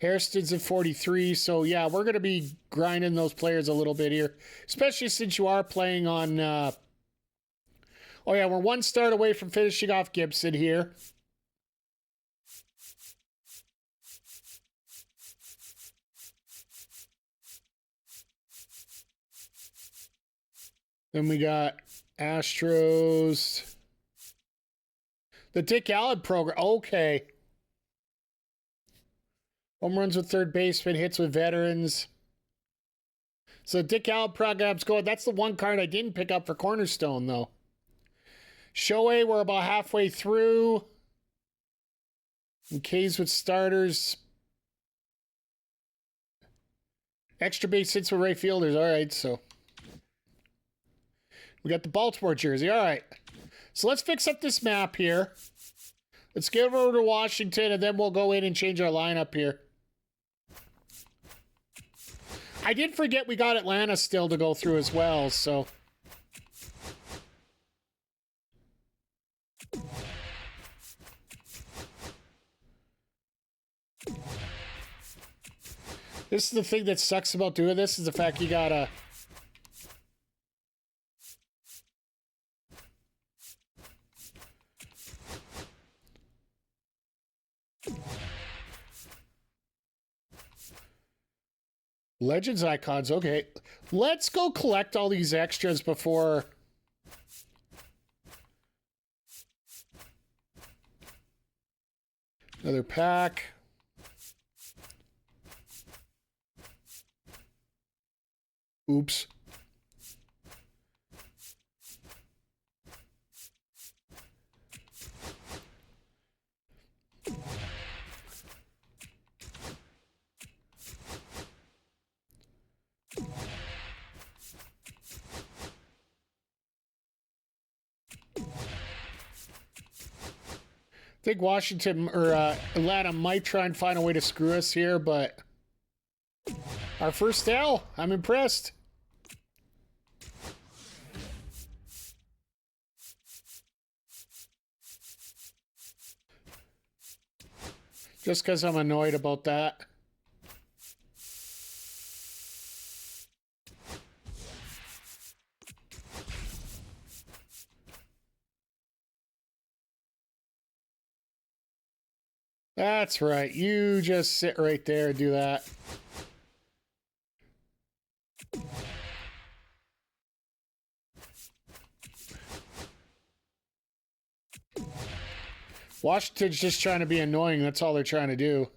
Hairston's at 43. So, yeah, we're going to be grinding those players a little bit here, especially since you are playing on... oh, yeah, we're 1 start away from finishing off Gibson here. Then we got Astros. The Dick Allen program. Okay. Home runs with third baseman, hits with veterans. So Dick Allen program's going. That's the one card I didn't pick up for Cornerstone, though. Shohei, we're about halfway through. And K's with starters. Extra base hits with right fielders. All right, so we got the Baltimore jersey. All right. So let's fix up this map here. Let's get over to Washington, and then we'll go in and change our lineup here. I did forget we got Atlanta still to go through as well, so. This is the thing that sucks about doing this, is the fact you gotta... Legends icons, okay. Let's go collect all these extras before... Another pack. Oops. I think Washington or Atlanta might try and find a way to screw us here, but our first L, I'm impressed. Just because I'm annoyed about that. That's right. You just sit right there and do that. Washington's just trying to be annoying. That's all they're trying to do.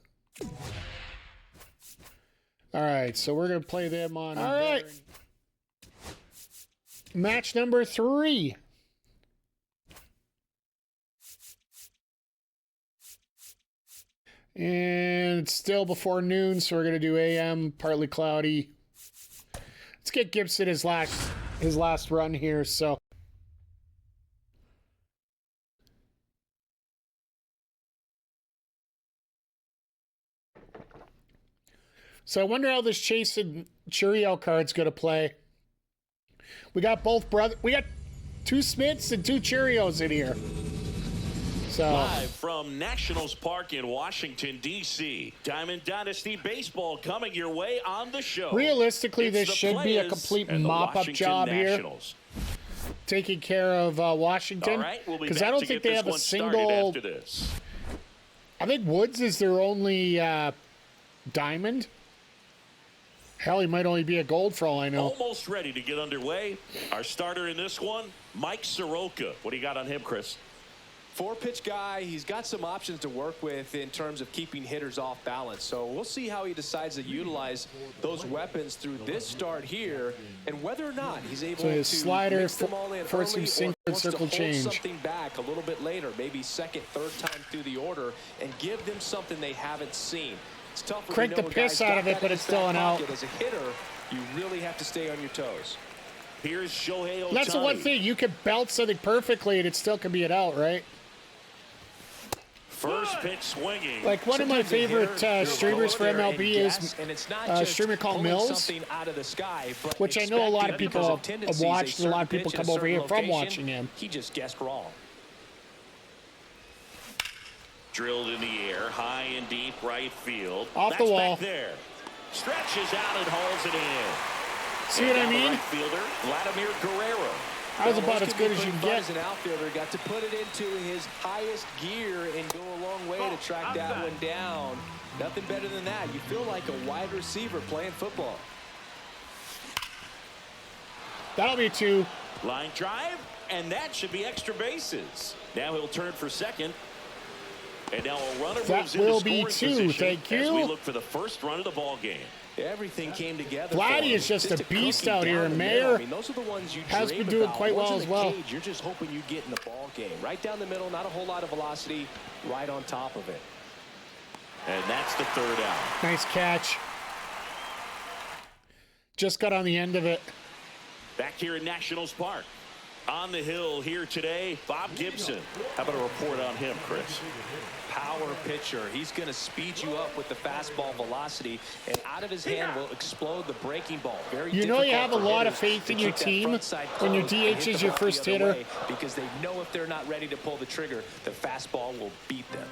All right, so we're going to play them on... All right. Match number 3. And it's still before noon, so we're going to do AM, partly cloudy. Let's get Gibson his last run here, so... So I wonder how this Chase and Churio card's going to play. We got both brothers. We got 2 Smiths and 2 Cheerios in here. So live from Nationals Park in Washington, D.C. Diamond Dynasty Baseball coming your way on the show. Realistically, this should be a complete mop-up job Nationals here. Taking care of Washington. Because I don't think they have a single... I think Woods is their only diamond. Hell, he might only be a gold for all I know. Almost ready to get underway. Our starter in this one, Mike Soroka. What do you got on him, Chris? 4-pitch guy. He's got some options to work with in terms of keeping hitters off balance. So we'll see how he decides to utilize those weapons through this start here, and whether or not he's able so his to slider mix them all in for some early, sinker or wants circle to hold change. Something back a little bit later, maybe second, third time through the order, and give them something they haven't seen. It's tough. Crank the piss out of it, but it's still an out. As a hitter, you really have to stay on your toes. Here's Shohei Ohtani. That's the one thing. You can belt something perfectly, and it still can be an out, right? First pitch swinging. Like one of my favorite streamers for MLB is a streamer called Mills, out of the sky, which I know a lot of people have watched, and a lot of people come over here from watching him. He just guessed wrong. Drilled in the air, high and deep right field. Off the wall. Back there. Stretches out and hauls it in. See what I mean? Right fielder, Vladimir Guerrero. That was about as good as you can get. As an outfielder, got to put it into his highest gear and go a long way to track that one down. Nothing better than that. You feel like a wide receiver playing football. That'll be 2. Line drive, and that should be extra bases. Now he'll turn for second. And now a runner moves into scoring position. Thank you. As we look for the first run of the ball game. Everything came together. Vladdy is just a beast out here, and Mayer those are the ones you has been doing quite well as well. You're just hoping you get in the ball game. Right down the middle, not a whole lot of velocity, right on top of it. And that's the third out. Nice catch. Just got on the end of it. Back here in Nationals Park. On the hill here today, Bob Gibson. How about a report on him, Chris? Power pitcher. He's going to speed you up with the fastball velocity, and out of his hand will explode the breaking ball. Very you know you have a lot of faith in your team when your DH is your first hitter. Because they know if they're not ready to pull the trigger, the fastball will beat them.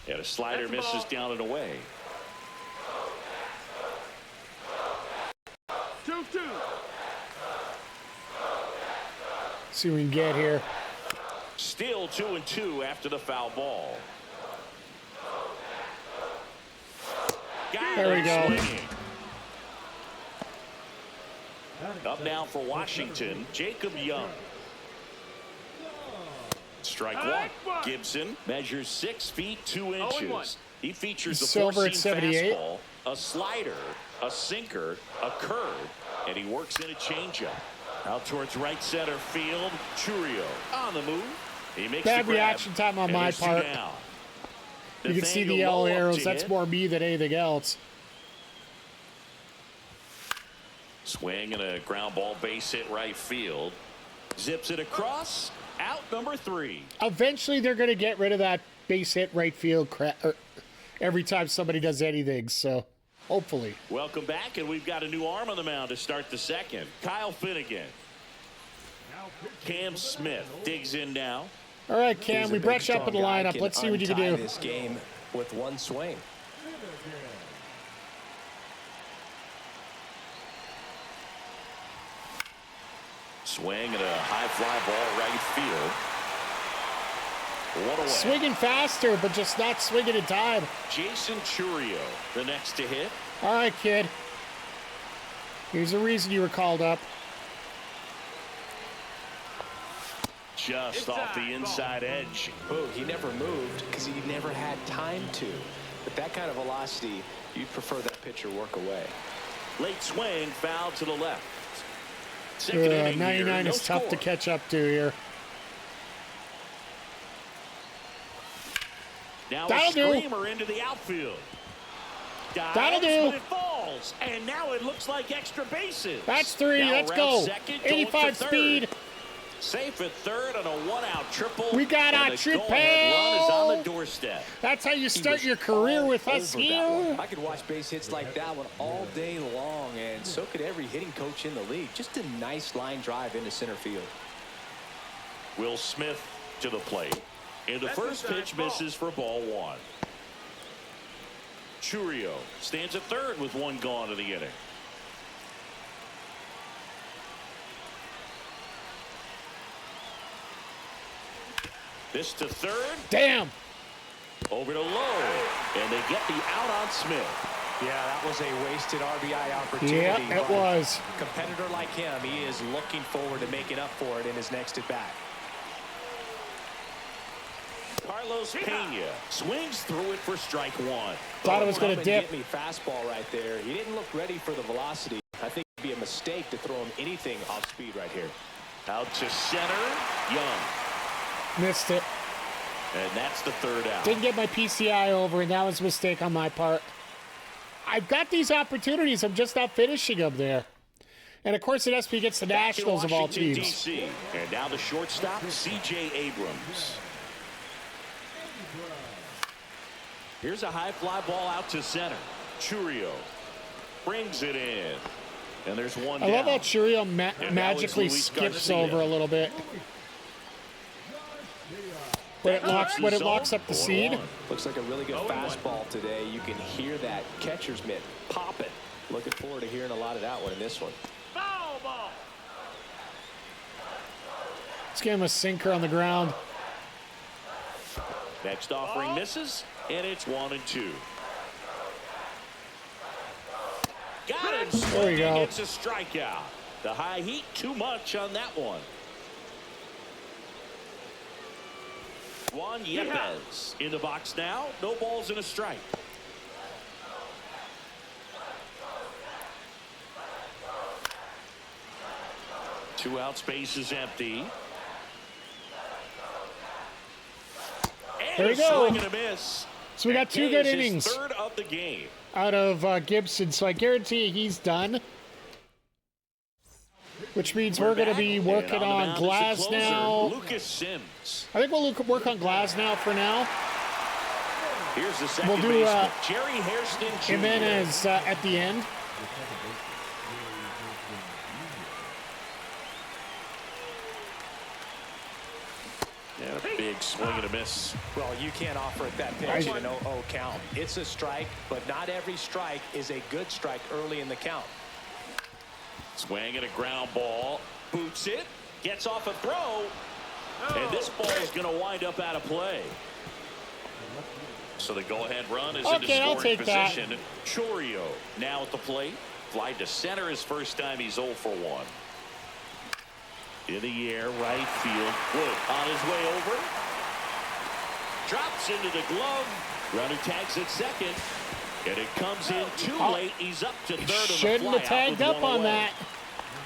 And a slider misses down and away. 2-2. See what we can get here. Still 2-2 after the foul ball. There we go. Swinging. Up now for Washington, Jacob Young. Strike one. Gibson measures 6 feet 2 inches. He features the Silver at 4-seam 78. fastball, a slider, a sinker, a curve, and he works in a changeup. Out towards right center field, Churio on the move. He makes Bad the grab, reaction time on and my there's 2 part. down. You can see the Nathaniel yellow Lowe up arrows. to That's hit. more me than anything else. Swing and a ground ball base hit right field. Zips it across. Out number 3. Eventually, they're going to get rid of that base hit right field crap every time somebody does anything. So, hopefully. Welcome back, and we've got a new arm on the mound to start the second. Kyle Finnegan. Cam Smith digs in now. All right, Cam, He's a we big, brought you up in the strong guy, lineup. Let's see what you can untie do. this game with one swing. Swing and a high fly ball right field. One away. Swinging faster, but just not swinging in time. Jason Churio, the next to hit. All right, kid. Here's the reason you were called up. Just off the inside edge. Oh, he never moved because he never had time to. But that kind of velocity, you'd prefer that pitcher work away. Late swing, foul to the left. Second inning 99 here, no is tough to score. catch up to here. Now That'll a do. screamer into the outfield. Dives, That'll do. but it falls, and now it looks like extra bases. That's 3. Now Let's around go. second, going 85 for third. speed. Safe at third on a one-out triple. We got and our the go-ahead run is on triple. the doorstep. That's how you He start was your career all with us over that here. one. I could watch base hits like that one all day long, and so could every hitting coach in the league. Just a nice line drive into center field. Will Smith to the plate. And the first pitch misses for ball one. Churio stands at third with one gone in the inning. This to third. Damn. Over to Lowe. And they get the out on Smith. Yeah, that was a wasted RBI opportunity. Yeah, it but was. a competitor like him, he is looking forward to making up for it in his next at-bat. Carlos Pena swings through it for strike one. Thought it was going to Up and dip. get me fastball right there. He didn't look ready for the velocity. I think it'd be a mistake to throw him anything off speed right here. Out to center. Young. Missed it. And that's the third out. Didn't get my PCI over, and that was a mistake on my part. I've got these opportunities. I'm just not finishing them there. And, of course, it has to be against the Back in Nationals of all Washington, teams. D.C. And now the shortstop, C.J. Abrams. Here's a high fly ball out to center. Churio brings it in. And there's one I down. love how Churio And now it's magically Luis skips Garcia. over a little bit. When it locks up the seed. Looks like a really good fastball today. You can hear that catcher's mitt popping. Looking forward to hearing a lot of that one in this one. Foul ball. Let's give him a sinker on the ground. Next offering misses, and it's 1-2. Got it. There you go. It's a strikeout. The high heat, too much on that one. Juan Yepes in the box now. No balls and a strike. Two out, space is empty. And There you a go. swing and a miss. So we got And two Kay good is his innings third of the game. out of Gibson, so I guarantee you he's done. Which means we're going to back, be and working the on mound is the Glass closer, now. Lucas Sims. I think we'll work on Glass now for now. Here's the second We'll do, baseman, Jerry Hairston Jr. Jimenez at the end. And a big swing and a miss. Well, you can't offer it that pitch in an 0-0 count. It's a strike, but not every strike is a good strike early in the count. Swing and a ground ball. Boots it. Gets off a throw. And this ball is going to wind up out of play. So the go-ahead run is into Okay, I'll scoring take that. position. Churio now at the plate. Fly to center his first time. He's 0 for 1. In the air, right field. Wood on his way over. Drops into the glove. Runner tags at second. And it comes in too late. He's up to third. Shouldn't have tagged up on that.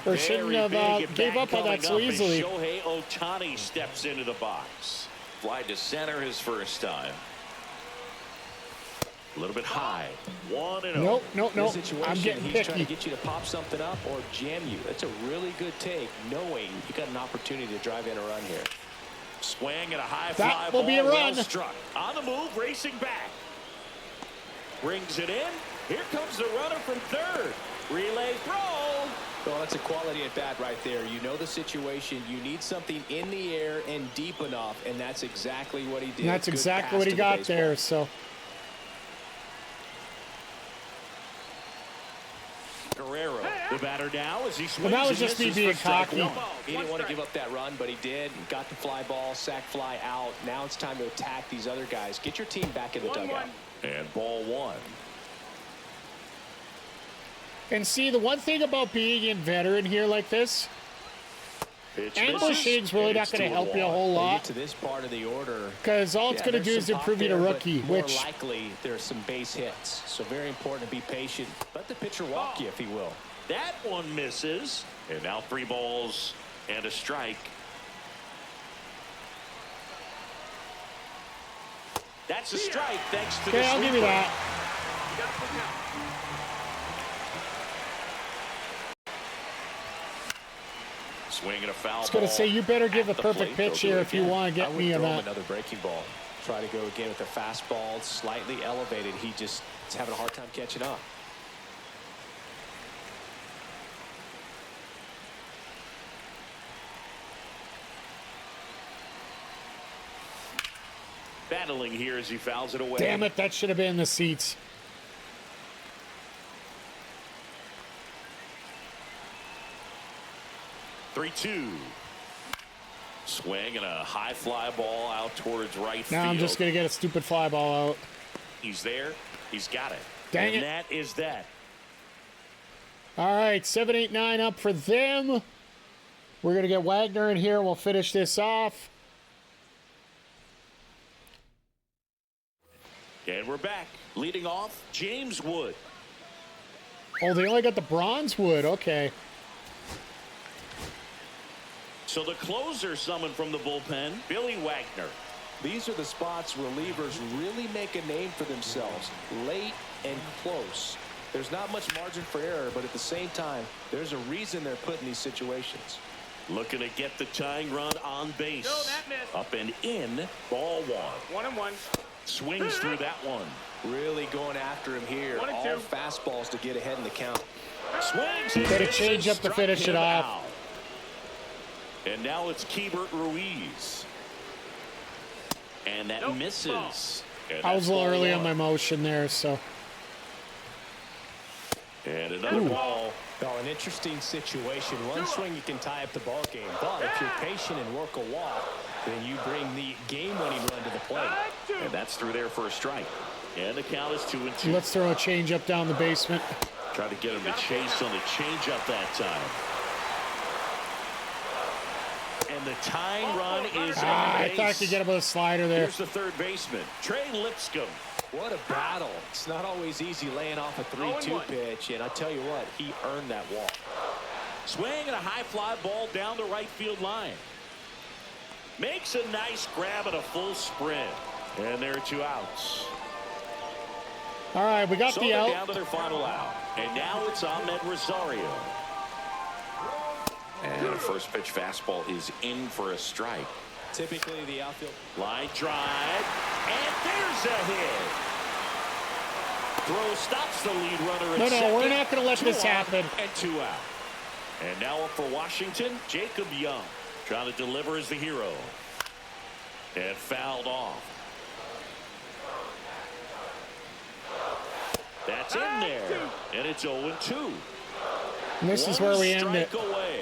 Or shouldn't have gave up on that so easily. Shohei Ohtani steps into the box. Fly to center his first time. A little bit high. 1-0. Nope. In this situation, I'm getting he's trying to picky. get you to pop something up or jam you. That's a really good take, knowing you got an opportunity to drive in a run here. Swing and a high That fly will ball. be a Well run. struck. On the move, racing back. Brings it in. Here comes the runner from third. Relay throw. Well, that's a quality at bat right there. You know the situation. You need something in the air and deep enough, and that's exactly what he did. And that's Good exactly pass what he to the got baseball. there. So Guerrero, the batter now as he swings. Well, that was and just me misses being for strike cocky. one. He didn't want to give up that run, but he did. Got the fly ball, sack fly out. Now it's time to attack these other guys. Get your team back in the dugout. And ball one. and see, the one thing about being in veteran here like this, Pitch ambushing's misses, really and not it's going to 2-1. help you a whole When you lot. get to this part of the order, Because all it's going to do there's is some improve pop you to there, but rookie, more which likely there's some base hits. So very important to be patient. Let the pitcher walk you if he will. That one misses. And now 3 balls and a strike. That's a strike thanks to the okay, I'll give you sweeper. that. Swing and a foul I was going to ball say, you better give a at the perfect plate. pitch They'll do here it if you again. want to I get would me on throw him that. another breaking ball. Try to go again with the fastball, slightly elevated. He just is having a hard time catching up. Battling here as he fouls it away. Damn it, that should have been in the seats. Three-two. Swing and a high fly ball out towards right Now field. I'm just going to get a stupid fly ball out. He's there. He's got it. Dang and it. that is that. All right, 7, 8, 9 up for them. We're going to get Wagner in here. We'll finish this off. And we're back. Leading off, James Wood. Oh, they only got the bronze wood. Okay. So the closer summoned from the bullpen, Billy Wagner. These are the spots relievers really make a name for themselves. Late and close. There's not much margin for error, but at the same time, there's a reason they're put in these situations. Looking to get the tying run on base. No, that missed. Up and in, ball one. 1-1. Swings through that one. Really going after him here. 1-2. All fastballs to get ahead in the count. Swings. and Get a misses, change up to struck finish it him off. out. And now it's Keibert Ruiz. And that Nope. misses. And I was that's a little ball early on one. my motion there, so. And another ball. Well, an interesting situation. One swing you can tie up the ball game, but if you're patient and work a walk, then you bring the game-winning run to the plate. And that's through there for a strike. And the count is 2-2. Let's throw a change up down the basement. Try to get him to chase on the changeup that time. And the tying run is on I base. thought I could get him with a slider there. Here's the third baseman, Trey Lipscomb. What a battle. It's not always easy laying off a 3-2 pitch, and I tell you what, he earned that walk. Swing and a high fly ball down the right field line. Makes a nice grab and a full sprint. And there are 2 outs. All right, we got So the they're out. down to their final out. And now it's Ahmed Rosario. And the first pitch fastball is in for a strike. Typically, the outfield. Line drive. And there's a hit. Throw stops the lead runner at No, second. we're not going to let 2 this on happen. And 2 out. And now up for Washington, Jacob Young. Trying to deliver as the hero. And fouled off. That's in there. And it's 0-2. And this is where we end it. Strike away.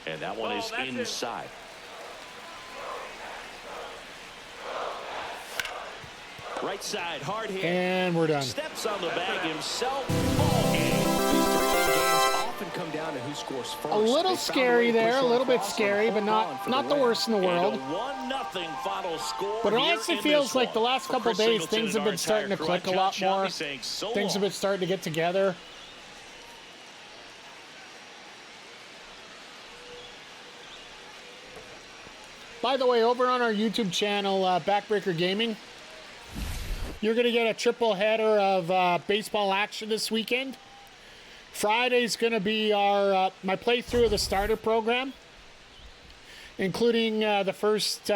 And that one is that's it. inside. Right side, hard hit. And we're done. Steps on the bag himself. Ball game. These 3-inning games often come down to who scores first. A little They found scary way to there, push a on little bit across scary, and but hold on not for not the win. worst in the world. And a 1-0 final score. But it here honestly in feels this like the one. last For couple Chris days, Singleton things and have our been starting to entire click crew, a lot John more. Shelby saying so Things have long. been starting to get together. By the way, over on our YouTube channel, Backbreaker Gaming, you're going to get a triple header of baseball action this weekend. Friday's going to be our my playthrough of the starter program, including the first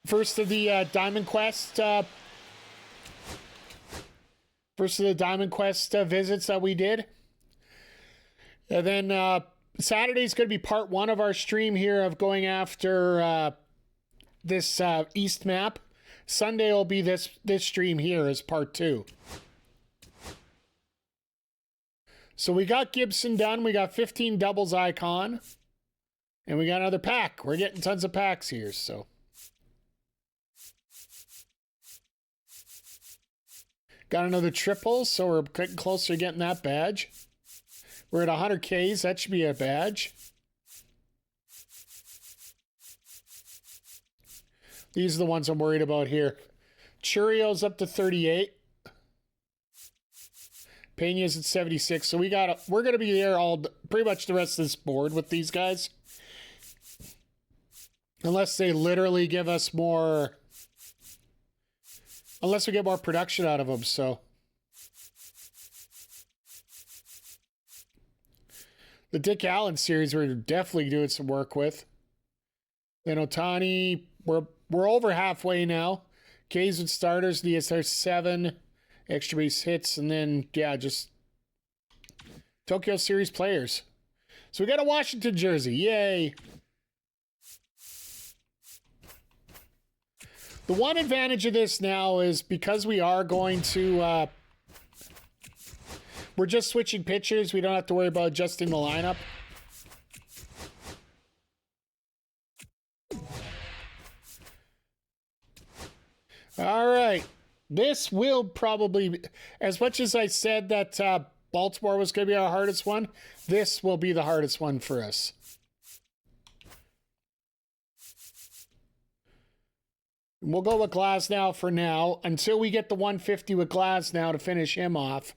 First of the Diamond Quest. First of the Diamond Quest visits that we did. And then Saturday's going to be part 1 of our stream here of going after this East map. Sunday will be this stream here as part 2. So we got Gibson done. We got 15 doubles icon. And we got another pack. We're getting tons of packs here, so. Got another triple, so we're getting closer to getting that badge. We're at 100 Ks. That should be a badge. These are the ones I'm worried about here. Churio's up to 38. Pena's at 76. So we're going to be there pretty much the rest of this board with these guys. Unless they literally give us more... Unless we get more production out of them, so. The Dick Allen series we're definitely doing some work with. Then Ohtani, we're over halfway now. K's with starters, DSR 7, extra base hits, and then, yeah, just Tokyo Series players. So we got a Washington jersey. Yay. The one advantage of this now is because we are going to, we're just switching pitchers. We don't have to worry about adjusting the lineup. All right. This will probably be, as much as I said that Baltimore was going to be our hardest one, this will be the hardest one for us. We'll go with Glasnow for now until we get the 150 with Glasnow to finish him off.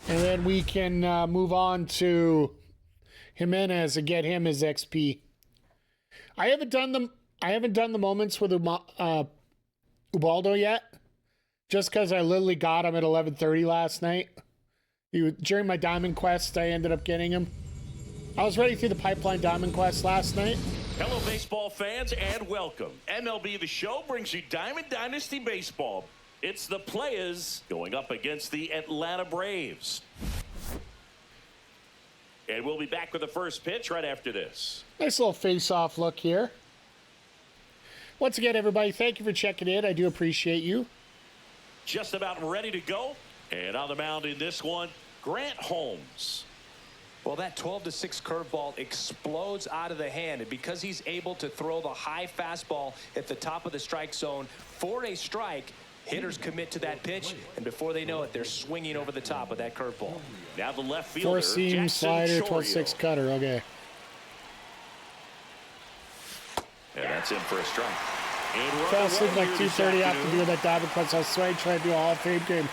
And then we can move on to Jimenez and get him his XP. I haven't done the moments with Ubaldo yet, just because I literally got him at 11:30 last night. During my Diamond Quest, I ended up getting him. I was ready through the Pipeline Diamond Quest last night. Hello, baseball fans, and welcome. MLB The Show brings you Diamond Dynasty Baseball. It's the Playaz going up against the Atlanta Braves. And we'll be back with the first pitch right after this. Nice little face-off look here. Once again, everybody, thank you for checking in. I do appreciate you. Just about ready to go. And on the mound in this one, Grant Holmes. Well, that 12-6 curveball explodes out of the hand, and because he's able to throw the high fastball at the top of the strike zone for a strike, hitters commit to that pitch, and before they know it, they're swinging over the top of that curveball. Now the left fielder, Four-seam slider, 12-6 cutter. Okay. And that's in for a strike. Fell asleep like 2:30 after doing that Diamond Quest. I was trying to do a Hall of Fame game.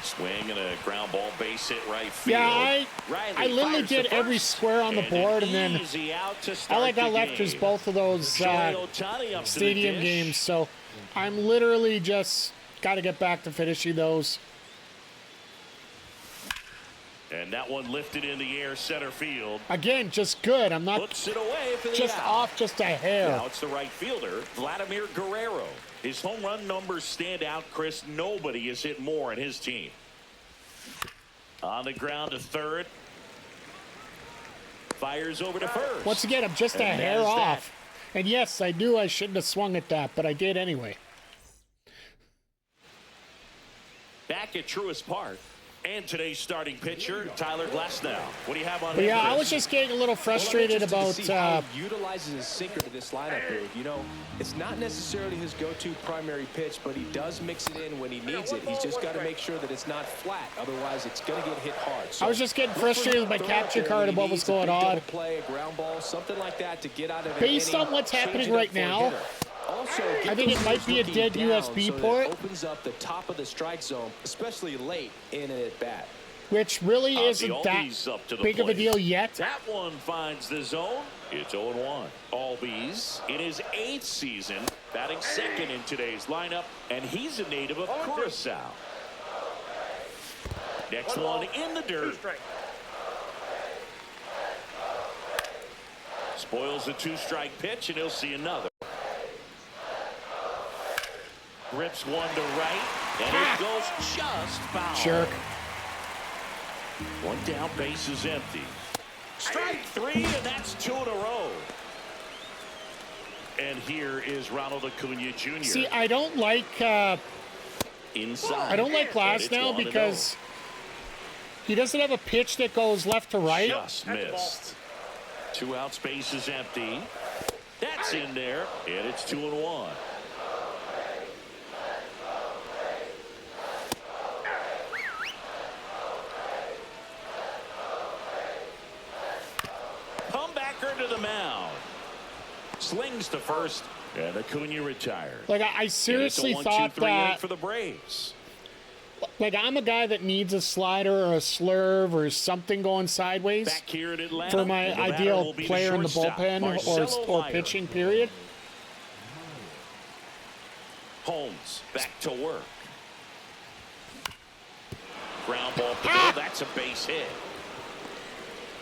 Swing and a ground ball base hit right field. Yeah, I literally did every square on the board, and then all I got left is both of those stadium games. So I'm literally just got to get back to finishing those. And that one lifted in the air center field. Again, just good. I'm not Puts it away for the just out. off just a hair. Now it's the right fielder, Vladimir Guerrero. His home run numbers stand out, Chris. Nobody has hit more in his team. On the ground to third. Fires over to first. Once again, I'm just a hair off. And yes, I knew I shouldn't have swung at that, but I did anyway. Back at Truist Park. And today's starting pitcher, Tyler Glasnow. What do you have on But him? yeah, I was just getting a little frustrated about how he utilizes his sinker to this lineup here. You know, it's not necessarily his go-to primary pitch, but he does mix it in when he needs it. He's just got to make sure that it's not flat. Otherwise, it's going to get hit hard. So I was just getting frustrated with my capture card and what was going on. Play a ground ball, something like that to get out of Based on what's happening right now, also, I think it might be a dead USB port. It opens up the top of the strike zone, especially late in an at-bat. Which really isn't that big of a deal yet. That one finds the zone. It's 0-1. Albies in his 8th season, batting second in today's lineup, and he's a native of Curacao. Next one in the dirt. Boyle's a 2-strike pitch, and he'll see another. Rips one to right, and it goes just foul. Jerk. One down, base is empty. Strike 3, and that's 2 in a row. And here is Ronald Acuna Jr. See, I don't like inside. I don't like Glass now because he doesn't have a pitch that goes left to right. Just missed. 2 outs, base is empty. That's in there, and it's 2-1. Comebacker to the mound. Slings to first, and Acuna retired. Like, I seriously thought that for the Braves. Like, I'm a guy that needs a slider or a slurve or something going sideways Back here in Atlanta, for my ideal player in the bullpen or pitching, period. Holmes back to work. Ground ball to go. That's a base hit.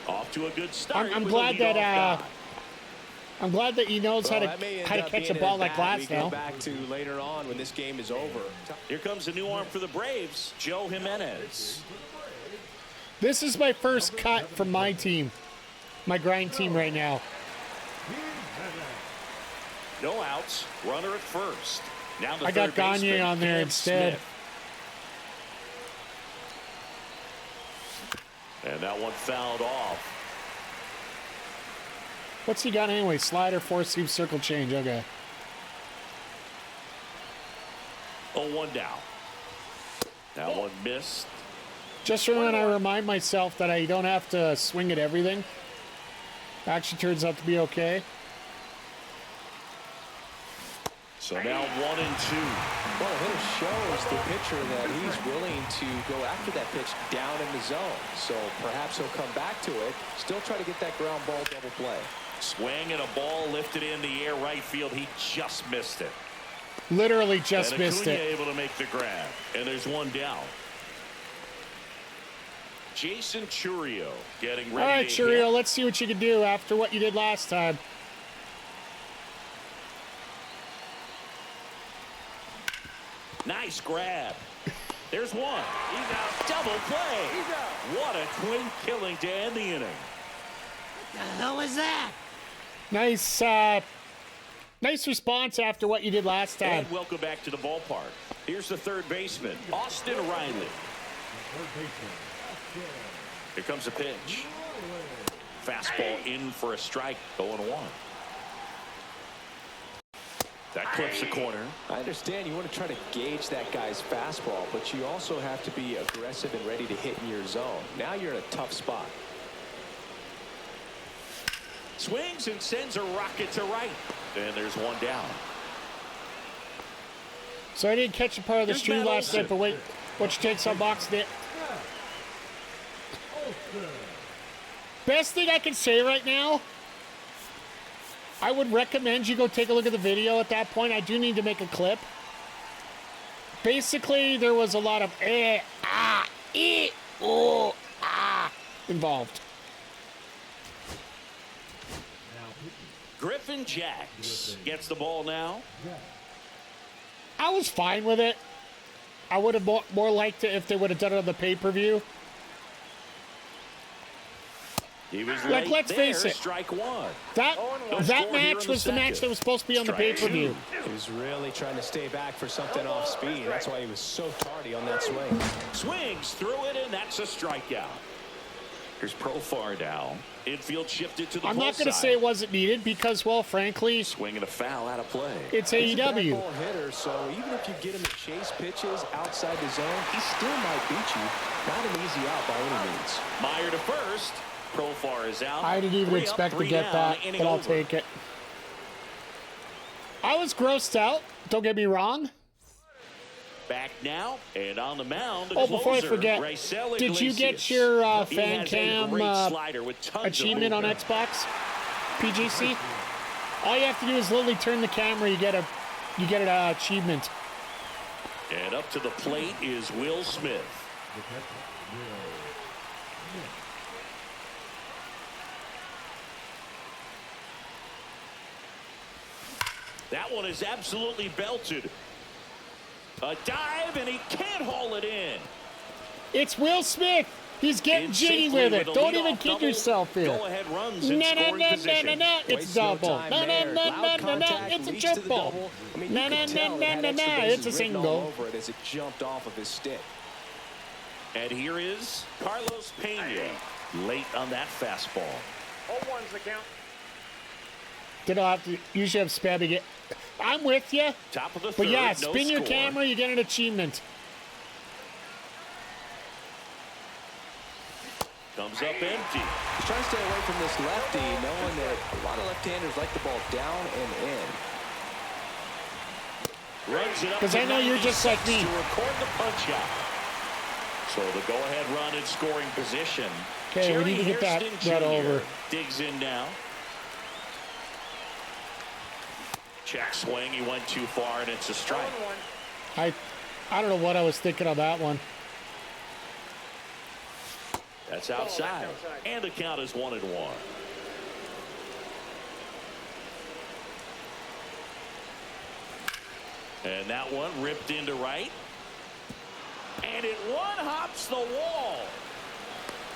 Off to a good start. I'm glad that I'm glad that he knows how to catch a ball like Glass now. Go back to later on when this game is over. Here comes a new arm for the Braves, Joe Jimenez. This is my first cut from my team, my grind team right now. No outs, runner at first. Now the I got third baseman, Gagne on there Cam instead. Smith. And that one fouled off. What's he got anyway? Slider, 4-seam, circle change. Okay. 0-1 down. That one missed. Just when I remind myself that I don't have to swing at everything, actually turns out to be okay. So now 1-2. Well, the hitter shows the pitcher that he's willing to go after that pitch down in the zone. So perhaps he'll come back to it, still try to get that ground ball double play. Swing and a ball lifted in the air right field. He just missed it. Literally just and missed Acuna it. Able to make the grab, and there's one down. Jason Churio getting ready. All right, to Churio, hit. let's see what you can do after what you did last time. Nice grab. There's one. He's out. Double play. He's out. What a clean killing to end the inning. The hell was that? Nice, nice response after what you did last time. And welcome back to the ballpark. Here's the third baseman, Austin Riley. Here comes a pitch. Fastball in for a strike, 0-1. That clips the corner. I understand you want to try to gauge that guy's fastball, but you also have to be aggressive and ready to hit in your zone. Now you're in a tough spot. Swings and sends a rocket to right. And there's one down. So I didn't catch a part of the Here's stream Matt last night, Olson. but wait, what you take some box it. Best thing I can say right now, I would recommend you go take a look at the video at that point. I do need to make a clip. Basically, there was a lot of involved. Griffin Jacks gets the ball now. I was fine with it. I would have more liked it if they would have done it on the pay-per-view. He was Like, late let's there, face it. Strike one. That No that score here match in was the the match second. that was supposed to be on the Strike pay-per-view. He was really trying to stay back for something off speed. That's why he was so tardy on that swing. Swings through it, and that's a strikeout. Here's Profar now. Infield shifted to the I'm pull not going to side. say it wasn't needed because, well, frankly, Swing and a foul out of play. it's He's a AEW. ball hitter, so even if you get him to chase pitches outside the zone, he still might beat you. Not an easy out by any means. Meyer to first. Profar is out. I didn't even 3 up, expect to 3 get down, that, inning but I'll over. take it. I was grossed out. Don't get me wrong. Back now, and on the mound, the Oh, before I closer, forget, Raisel did you get Iglesias. your He fan has a cam great slider with tons of achievement on movement. Xbox? PGC? All you have to do is literally turn the camera. You get an achievement. And up to the plate is Will Smith. That one is absolutely belted. A dive, and he can't haul it in. It's Will Smith. He's getting jiggy with it. Don't even kid yourself here. Go-ahead runs No, in no, scoring no, no, position. no, no. It's Wastes no double. time No, no, there. no, Loud no, no, no. contact It's a leads jump to the ball. double. I mean, No, you no, could no, tell no, it had no, extra no. bases It's a written all single. over it as it jumped off of his stick. And here is Carlos Pena, late on that fastball. 0-1's the count. They don't have to. You should have spam again. I'm with you. Top of the third, But yeah, no spin your score. camera. You get an achievement. Comes up empty. He's trying to stay away from this lefty, knowing that a lot of left-handers like the ball down and in. Runs it up Because to I know you're just like 96 me. to record the punch out. So the go-ahead run in scoring position. Okay, we need to get that Jerry over. Digs in now. Check swing. He went too far, and it's a strike. 0-1. I don't know what I was thinking on that one. That's outside. And the count is 1-1. And that one ripped into right. And it one-hops the wall.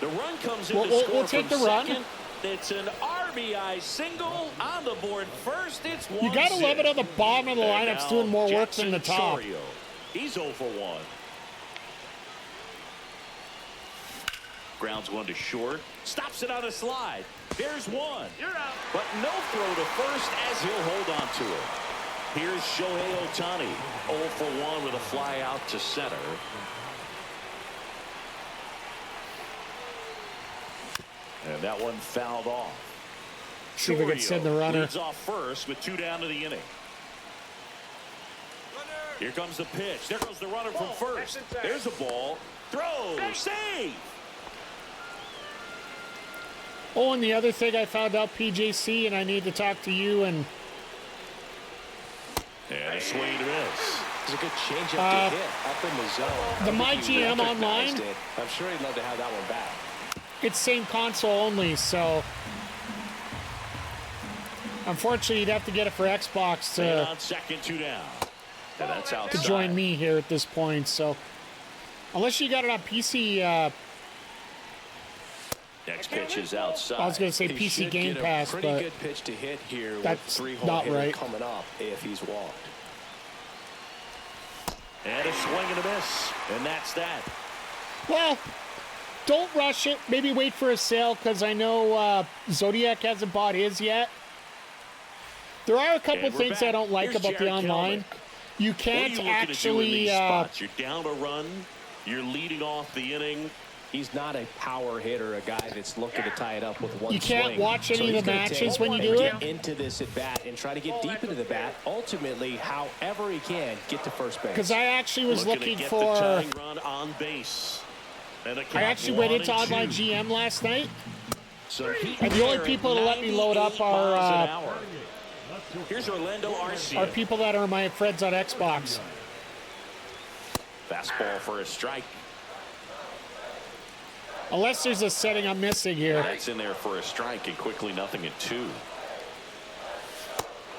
The run comes in to score we'll take from the run. second. It's an RBI single on the board first. It's 1-0. You gotta love it on the bottom of the lineup's doing more work than the top. Sorio. He's 0 for 1. Grounds one to short. Stops it on a slide. There's one. You're out. But no throw to first as he'll hold on to it. Here's Shohei Ohtani. 0 for 1 with a fly out to center. And that one fouled off. See if we can send the runner. Leads off first with 2 down to the inning. Here comes the pitch. There goes the runner from first. There's a ball. Throw. Save. Oh, and the other thing I found out, PJC, and I need to talk to you and And a swing to miss. It's a good changeup to hit up in the zone. the I My think he GM recognized online? it. I'm sure he'd love to have that one back. it's same console only, so unfortunately you'd have to get it for Xbox And to on second, 2 down. And that's outside. join me here at this point. So unless you got it on PC, Next pitch is outside. I was going to say He PC should Game get a Pass, pretty but good pitch to hit here with that's 3-hole not hitter right. coming up if he's walked. And a swing and a miss. And that's that. well, don't rush it. Maybe wait for a sale because I know Zodiac hasn't bought his yet. There are a couple And we're things I back. don't like Here's about the Jared online. Kelenic. You What are can't you looking to do in actually. these spots? You're down a run. You're leading off the inning. He's not a power hitter, a guy that's looking to tie it up with one You can't swing. watch any So of he's the gonna matches take when you and do get it? into this at bat and try to get deep into the bat. Ultimately, however he can, get to first base. Because I actually was looking to get for. the tying run on base. And a I count actually went into 1-2. Online GM last night, So heat and the only there people at that let me load up 98 are miles an hour. Here's Orlando are Arcia. people that are my friends on Xbox. Fastball for a strike. Unless there's a setting I'm missing here. That's in there for a strike, and quickly 0-2.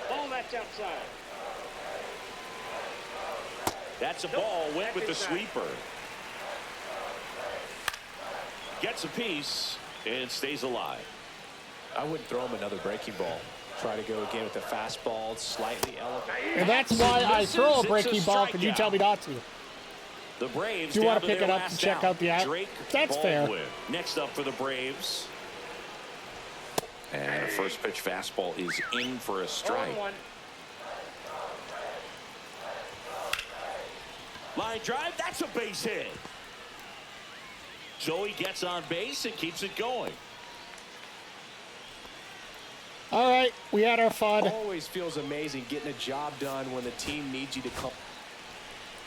Ball, that's outside. That's a ball. Went with the sweeper. Gets a piece and stays alive. I wouldn't throw him another breaking ball. Try to go again with the fastball, slightly elevated. And that's why I throw a It's a breaking ball, because you strikeout. tell me not to. The Braves Do you down wanna to pick their it up last and check out the app? Drake That's fair. Baldwin. Next up for the Braves. And a first pitch fastball is in for a strike. 0-1. Line drive, that's a base hit. So he gets on base and keeps it going. All right, we had our fun. Always feels amazing getting a job done when the team needs you to come.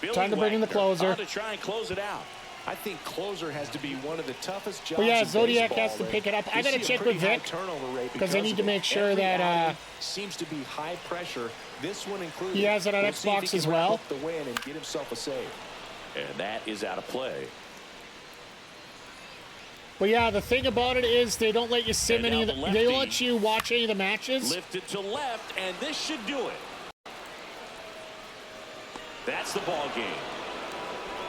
Billy Time to bring in the Wagner closer. on to try and close it out. I think closer has to be one of the toughest jobs. Well, yeah, in Zodiac baseball, has to and pick it up. I we gotta see a check pretty with high Vic, turnover rate because I because need of to it. make sure Every that, outing seems to be high pressure. This one included. he has it on We'll see if Xbox he as can wrap well. up the win and get himself a save. And that is out of play. But yeah, the thing about it is they don't let you sim And any of now the, the they don't lefty let you watch any of the matches. Lifted to left, and this should do it. That's the ball game.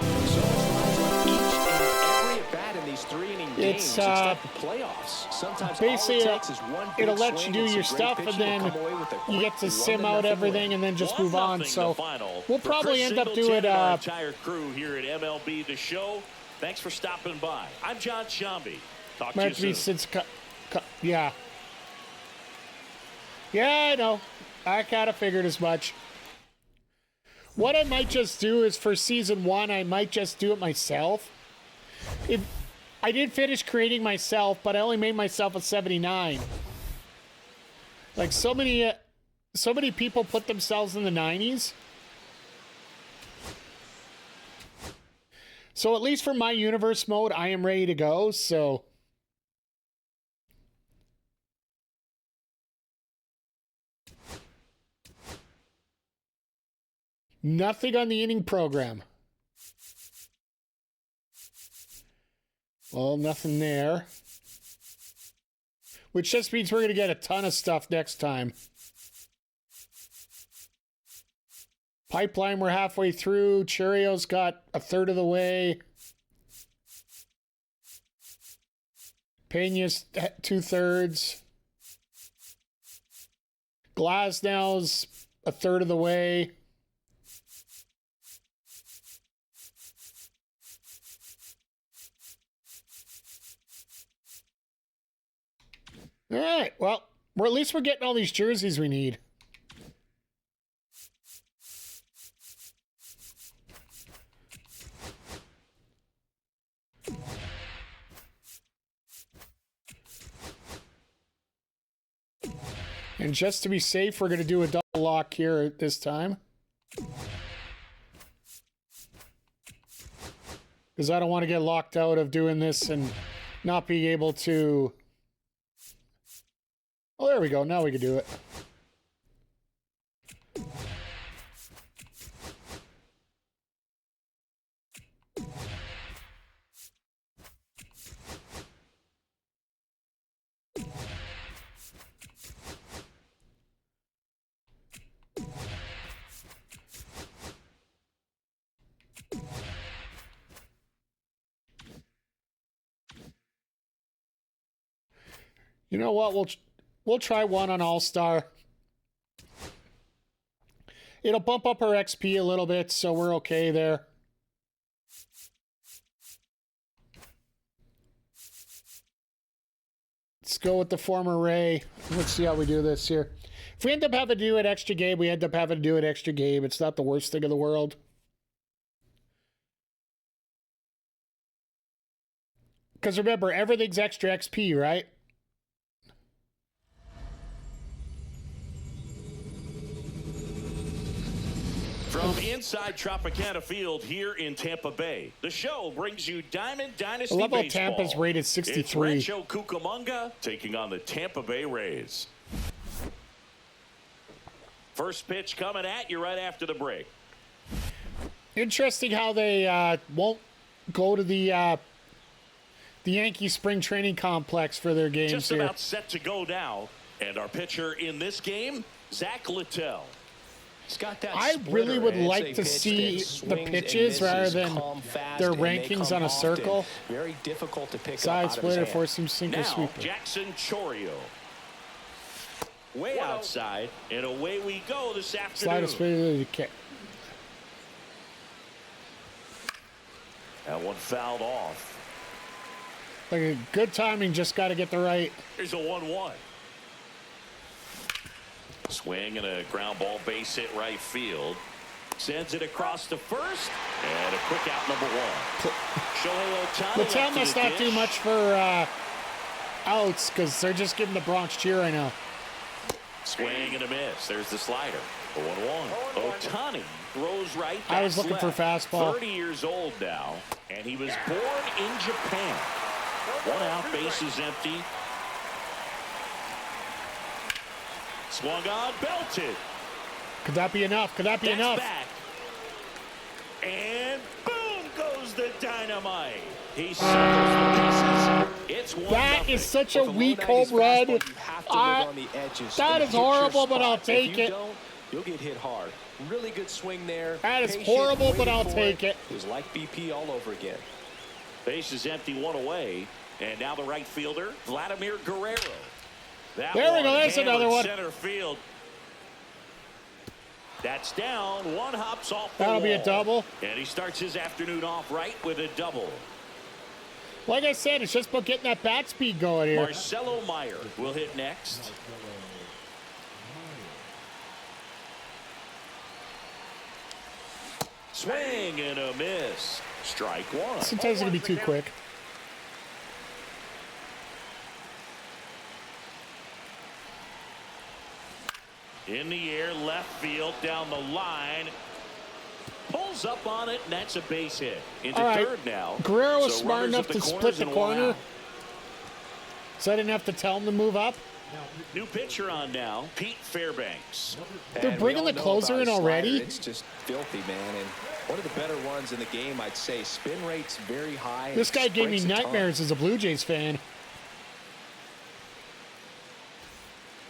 So much runs on each and every at bat in these 3-inning games. It's, It's like the playoffs. Sometimes basically, all it takes is one big it'll let you swing do and your some great stuff, and pitching to then come away with a you quick get to sim out 1-0 everything win. and then just move on. 1-0 So the final. we'll For probably Chris end up Singleton doing and our entire crew here at MLB The Show. Thanks for stopping by. I'm John Shambi. Talk to you might be soon. since yeah. Yeah, I know. I kind of figured as much. What I might just do is for season 1, I might just do it myself. If I did finish creating myself, but I only made myself a 79. Like so many people put themselves in the 90s. So at least for my universe mode, I am ready to go. So nothing on the inning program. Well, nothing there. Which just means we're going to get a ton of stuff next time. Pipeline, we're halfway through. Cheerios got a third of the way. Pena's 2/3. Glasnow's a third of the way. All right, well, at least we're getting all these jerseys we need. And just to be safe, we're going to do a double lock here this time. Because I don't want to get locked out of doing this and not being able to... Oh, there we go. Now we can do it. You know what? We'll try one on All-Star. It'll bump up our XP a little bit, so we're okay there. Let's go with the former Ray. Let's see how we do this here. If we end up having to do an extra game, we end up having to do an extra game. It's not the worst thing in the world. Because remember, everything's extra XP, right? From inside Tropicana Field here in Tampa Bay, the show brings you Diamond Dynasty The level of Baseball. Tampa's rated 63. It's Rancho Cucamonga taking on the Tampa Bay Rays. First pitch coming at you right after the break. Interesting how they won't go to the Yankee spring training complex for their games Just here. about set to go now. And our pitcher in this game, Zach Littell. I really would like to see the pitches rather than their rankings on a circle. Very difficult to pick Side up out of his splitter, hand. four-seam sinker, Now, sweeper. Jackson Chorio. Way outside, and away we go this Slide afternoon. a splitter, kick. That one fouled off. Like a good timing, just got to get the right. Here's a 1-1. Swing and a ground ball base hit right field. Sends it across to first. And a quick out, number one. Shohei Ohtani. Littell must not do much for outs because they're just giving the Bronx cheer right now. Swing and a miss. There's the slider. The 1-1. Ohtani throws right. I was bats looking for left. fastball. 30 years old now. And he was born in Japan. One out, base is empty. Swung on, belted. Could that be enough? Could that be That's enough? back. And boom goes the dynamite. He circles the bases. It's 1-0. That is such a With a weak low home 90s run. fastball, you have to live on the edges That and is hit your horrible, but spot. I'll If take you it. don't, you'll get hit hard. Really good swing there. That is Patient, horrible, but waiting I'll for take it. It was like BP all over again. Base is empty, one away. And now the right fielder, Vladimir Guerrero. That There we go. one There's another hammered one. Center field. That's down. One hops off the That'll be a wall. double. And he starts his afternoon off right with a double. Like I said, it's just about getting that bat speed going here. Marcelo Meyer will hit next. Swing and a miss. Strike one. Sometimes it can be too quick. In the air, left field, down the line. Pulls up on it, and that's a base hit. Into All right. third now. Guerrero was So smart runners enough at the to split corners the and one corner, out. so I didn't have to tell him to move up. New pitcher on now, Pete Fairbanks. They're And bringing we all the know closer about in his already? slider. It's just filthy, man. And one of the better ones in the game, I'd say. Spin rate's very high. This guy gave me strikes a ton. nightmares as a Blue Jays fan.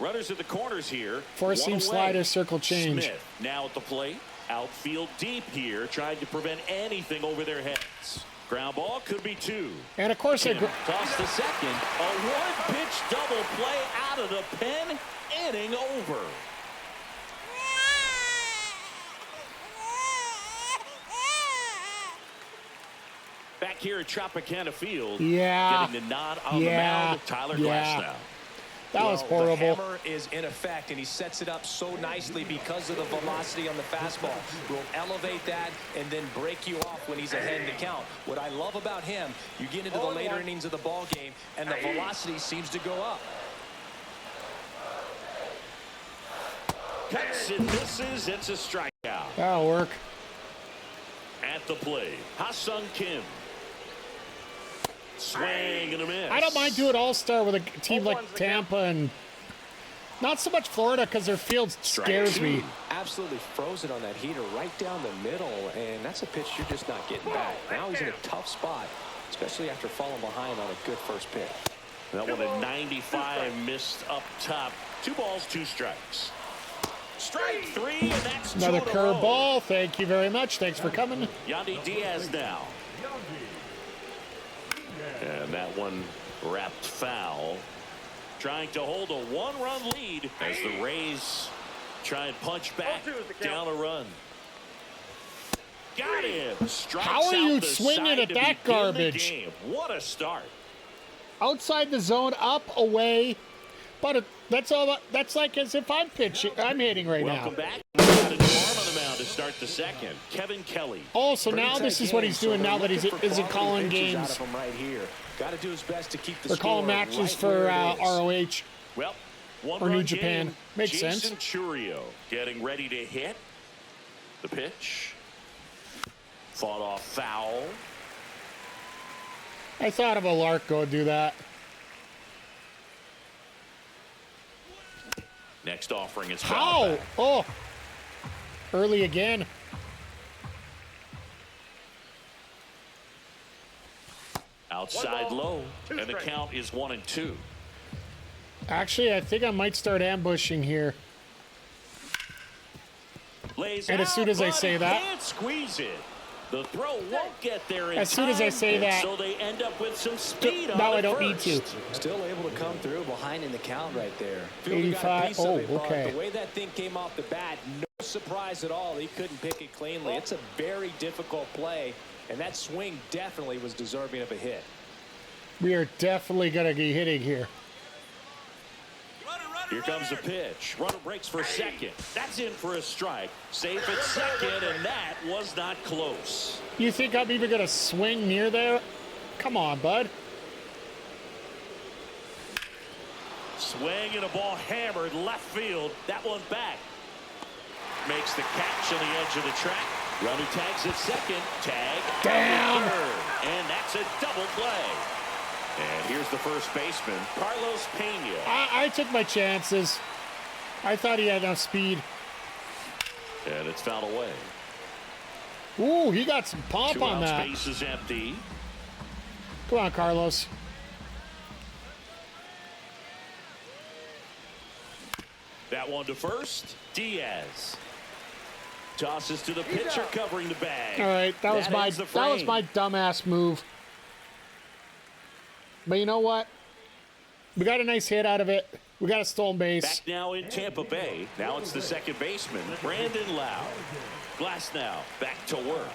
Runners at the corners here. Four-seam One away. slider, circle change. Smith now at the plate. Outfield deep here, trying to prevent anything over their heads. Ground ball could be two. And of course, Toss the second. A one-pitch double play out of the pen. Inning over. Back here at Tropicana Field. Yeah. Getting the nod on the Yeah. mound. Tyler Yeah. Glasnow. that was The horrible. hammer is in effect, and he sets it up so nicely because of the velocity on the fastball. Will elevate that and then break you off when he's ahead in the count. What I love about him, you get into the later innings of the ball game, and the velocity seems to go up. Cuts and misses. It's a strikeout. That'll work. At the plate, Ha-Sung Kim. Swing and a miss. I don't mind doing all-star with a team like Tampa and not so much Florida because their field scares me. Absolutely frozen on that heater right down the middle, and that's a pitch you're just not getting back. Now he's in a tough spot, especially after falling behind on a good first pitch. That one at 95 missed up top. 2 balls, 2 strikes. Strike 3, and that's Another 2 in a row. curveball. Thank you very much. Thanks for coming. Yandy Diaz now. And that one wrapped foul. Trying to hold a 1-run lead as the Rays try and punch back down a run. Got him. Strikes How are you out the swinging side at to that begin the garbage? game. What a start. Outside the zone, up, away. But that's all. That's like as if I'm pitching. I'm hitting right Welcome now. back. Got a new arm on the mound to start the second. Kevin Kelly. Oh, so now this is what he's doing now that he isn't calling games. Right here. Got to do his best to keep the They're calling score matches right for where it is. ROH. Well, one Or New run Japan. game. Makes Jason sense. Churio getting ready to hit. The pitch. Fought off foul. I thought of a lark go do that. Next offering is How? foul back. Oh, early again. Outside low, and the count is 1-2. Actually, I think I might start ambushing here. Lays And as soon as I out, say but that- can't squeeze it. The throw won't get there in As soon as I time, say and that- so they end up with some speed on Now the I don't need first. to. Still able to come through behind in the count right there. Fielder got a 85. piece of Oh, it, but okay. The way that thing came off the bat, no surprise at all. He couldn't pick it cleanly. It's a very difficult play, and that swing definitely was deserving of a hit. We are definitely going to be hitting here. Here comes the pitch. Runner breaks for second. That's in for a strike. Safe at second, and that was not close. You think I'm even going to swing near there? Come on, bud. Swing and a ball hammered left field. That one back. Makes the catch on the edge of the track. Runner tags at second. Tag. Damn. Under third. And that's a double play. And here's the first baseman, Carlos Pena. I took my chances. I thought he had enough speed. And it's fouled away. Ooh, he got some pump 2 on outs, that. base is empty. Come on, Carlos. That one to first. Diaz tosses to the pitcher, covering the bag. All right, that was my frame. dumbass move. But you know what? We got a nice hit out of it. We got a stolen base. Back now in Tampa Bay. Now it's the second baseman, Brandon Lau. Glass now back to work.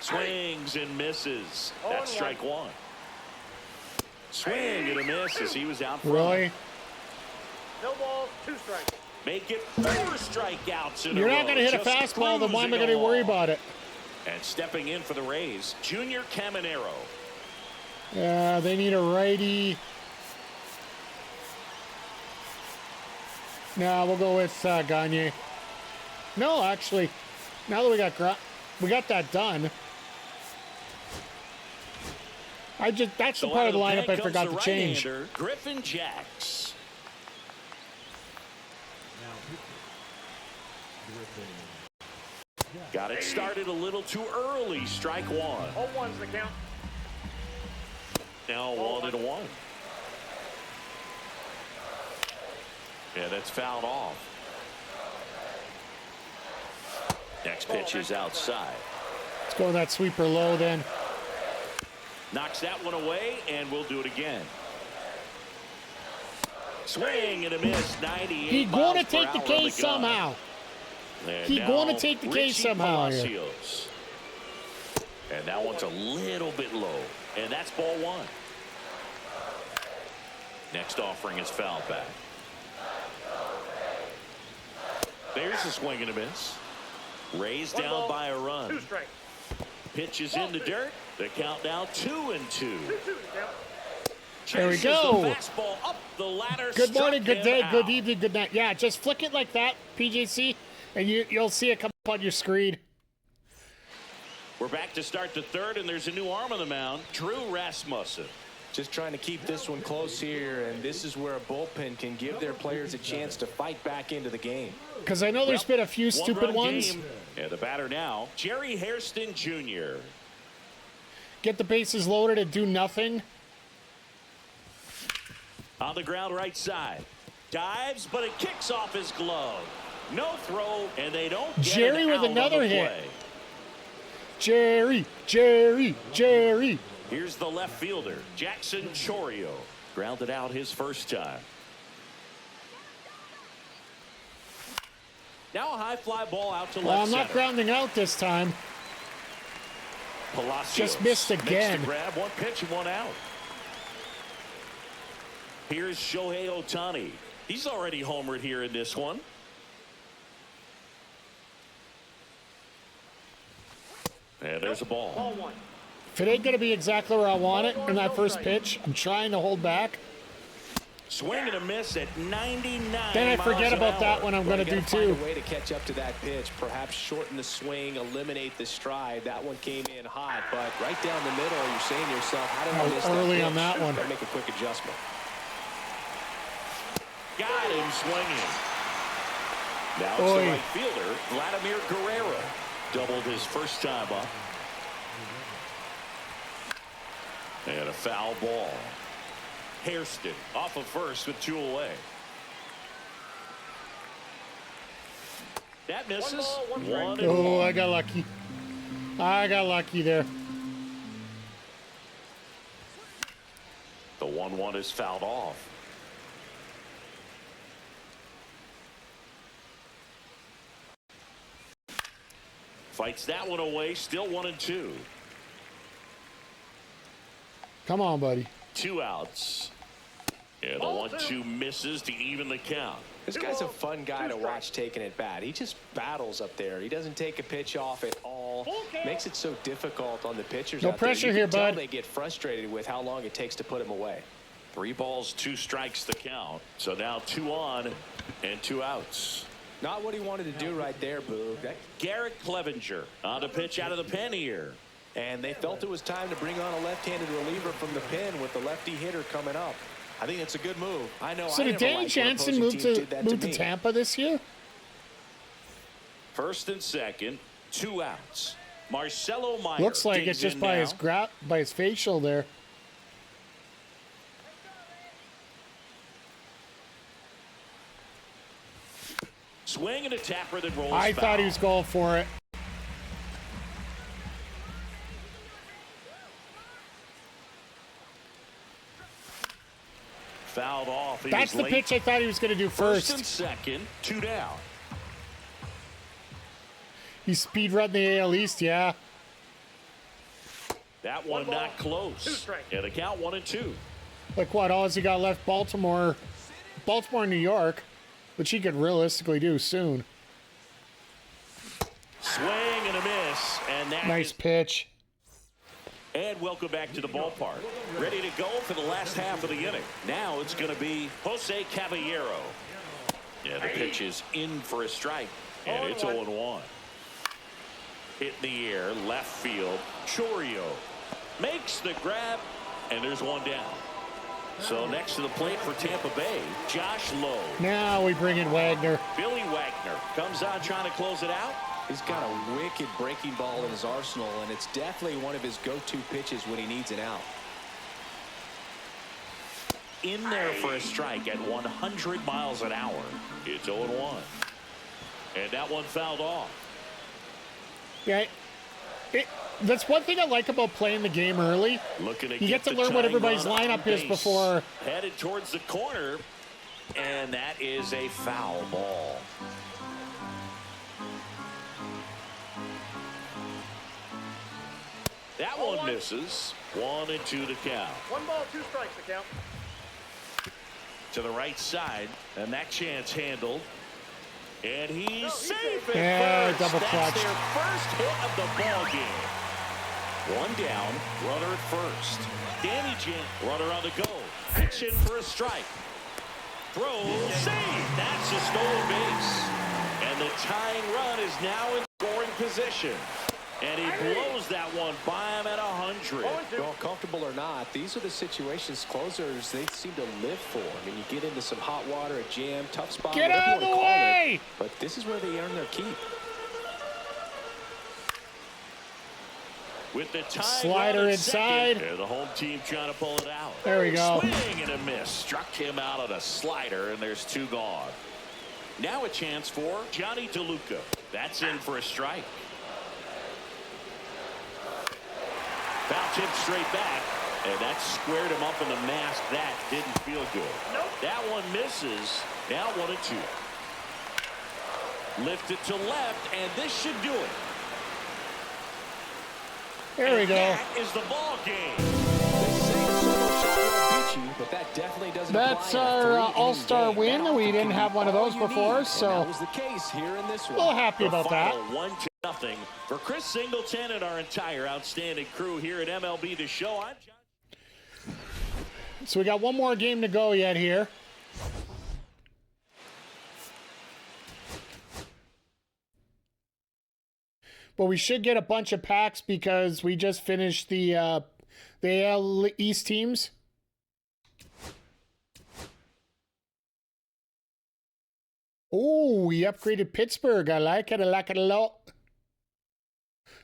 Swings and misses. That's strike one. Swing and a miss as he was out front. Really? No balls, 2 strikes. Make it 4 strikeouts in You're a row. not going to hit a Just fastball, then why am I going to cruising worry along. about it? And stepping in for the Rays, Junior Caminero. Yeah, they need a righty. No, we'll go with Gagne. No, actually, now that we got that done. That's the So part out of the pen lineup I comes forgot the to change. right-hander, Griffin Jacks. Got it started a little too early. Strike one. 0-1's the count. Now 1-1. Yeah, that's fouled off. Next pitch is outside. Let's go with that sweeper low then. Knocks that one away, and we'll do it again. Swing and a miss. 98 He miles going to per take the hour on case gun. somehow. And He now going to take the case Richie somehow here. Palacios. And that one's a little bit low. And that's ball one. Next offering is foul back. There's a swing and a miss. Raised down ball, by a 2 run. strikes. Pitches in the dirt. The count now 2-2. 2-2 the count. There we Chases go. the fastball up the ladder. Good struck morning, good him day, good out. evening, good night. Yeah, just flick it like that, PJC, and you'll see it come up on your screen. We're back to start the third, and there's a new arm on the mound, Drew Rasmussen. Just trying to keep this one close here, and this is where a bullpen can give their players a chance to fight back into the game. Because I know there's been a few stupid One-run ones. game. And the batter now, Jerry Hairston Jr. Get the bases loaded and do nothing. On the ground right side. Dives, but it kicks off his glove. No throw, and they don't get Jerry an with out on another the hit. play. Jerry. Here's the left fielder, Jackson Chorio. Grounded out his first time. Now a high fly ball out to Well, left I'm not center. grounding out this time. Palacios Just missed makes again. the grab, one pitch and one out. Here's Shohei Ohtani. He's already homered here in this one. And there's a ball. Ball 1. If it ain't going to be exactly where I want it in that first pitch, I'm trying to hold back. Swing and a miss at 99 Then I forget miles an about that hour. one I'm Well, going to you do gotta find too. a way to catch up to that pitch, perhaps shorten the swing, eliminate the stride. That one came in hot, but right down the middle, you're saying to yourself, how did I miss Early that on pitch? that one. Gotta make a quick adjustment. Got him swinging. Now it's Oy. the right fielder, Vladimir Guerrero. Doubled his first time up. And a foul ball. Hairston off of first with 2 away. That misses. 1 ball, 1 strike. 1-1. Oh, I got lucky. I got lucky there. The 1-1 is fouled off. Fights that one away. Still 1-2. Come on, buddy. 2 outs. Yeah, the 1-2 misses to even the count. This guy's a fun guy to watch taking it bat. He just battles up there. He doesn't take a pitch off at all. Makes it so difficult on the pitchers No out there. pressure You here, can tell bud. They get frustrated with how long it takes to put him away. 3 balls, 2 strikes the count. So now 2 on and 2 outs. Not what he wanted to do right there, Boog. Garrett Clevenger on the pitch out of the pen here. And they felt it was time to bring on a left-handed reliever from the pen with the lefty hitter coming up. I think it's a good move. I know. So I did never Danny liked when Jansen opposing move teams to did that me. Tampa this year? First and second, 2 outs. Marcelo Meyer Looks like digs it's just in by now. his facial there. swing and a tapper that rolls I thought he was going for it. Fouled off. That's the pitch I thought he was going to do first. First and second, 2 down. He speed run the AL East, yeah. That one not close. And a count 1-2. Like what? All he got left Baltimore, New York, which he could realistically do soon. Swing and a miss. And that Nice pitch. And welcome back to the ballpark. Ready to go for the last half of the inning. Now it's going to be Jose Caballero. Yeah, the pitch is in for a strike. And it's 0-1. Hit in the air, left field. Chourio makes the grab, and there's one down. So next to the plate for Tampa Bay, Josh Lowe. Now we bring in Wagner. Billy Wagner comes out trying to close it out. He's got a wicked breaking ball in his arsenal, and it's definitely one of his go-to pitches when he needs an out. In there for a strike at 100 miles an hour. It's 0-1. And that one fouled off. Yeah, that's one thing I like about playing the game early. Looking to You get to the learn what tying everybody's run on lineup is base. before. Headed towards the corner, and that is a foul ball. That one misses. 1-2 to count. 1 ball, 2 strikes to count. To the right side, and that chance handled. And he's safe at Yeah, first. double That's clutch. their first hit of the ball game. One down, runner at first. Danny Jan, runner on the go. Pitch in for a strike. Throw, save. That's a stolen base. And the tying run is now in scoring position. And he blows that one by him at 100. Well, comfortable or not, these are the situations closers they seem to live for. I mean, you get into some hot water, a jam, tough spot, Get whatever out of you the want to call way! it, but this is where they earn their keep. With the tie Slider run at inside. second, and the home team trying to pull it out. There we go. Swing and a miss. Struck him out on a slider, and there's 2 gone. Now a chance for Johnny DeLuca. That's in for a strike. Foul tip straight back, and that squared him up in the mask. That didn't feel good. Nope. That one misses. Now 1-2. Lift it to left, and this should do it. There we go. That is the ball game. They say a solo shot won't beat you, but that definitely doesn't That's apply in a our three-inning all-star game. win. That We often didn't can have be one of all those you before, need, so and that was the case here in this a one. little happy The about that. final 1-0 for Chris Singleton and our entire outstanding crew here at MLB The Show. I'm John. So we got one more game to go yet here. But we should get a bunch of packs because we just finished the AL East teams. Oh, we upgraded Pittsburgh. I like it. I like it a lot.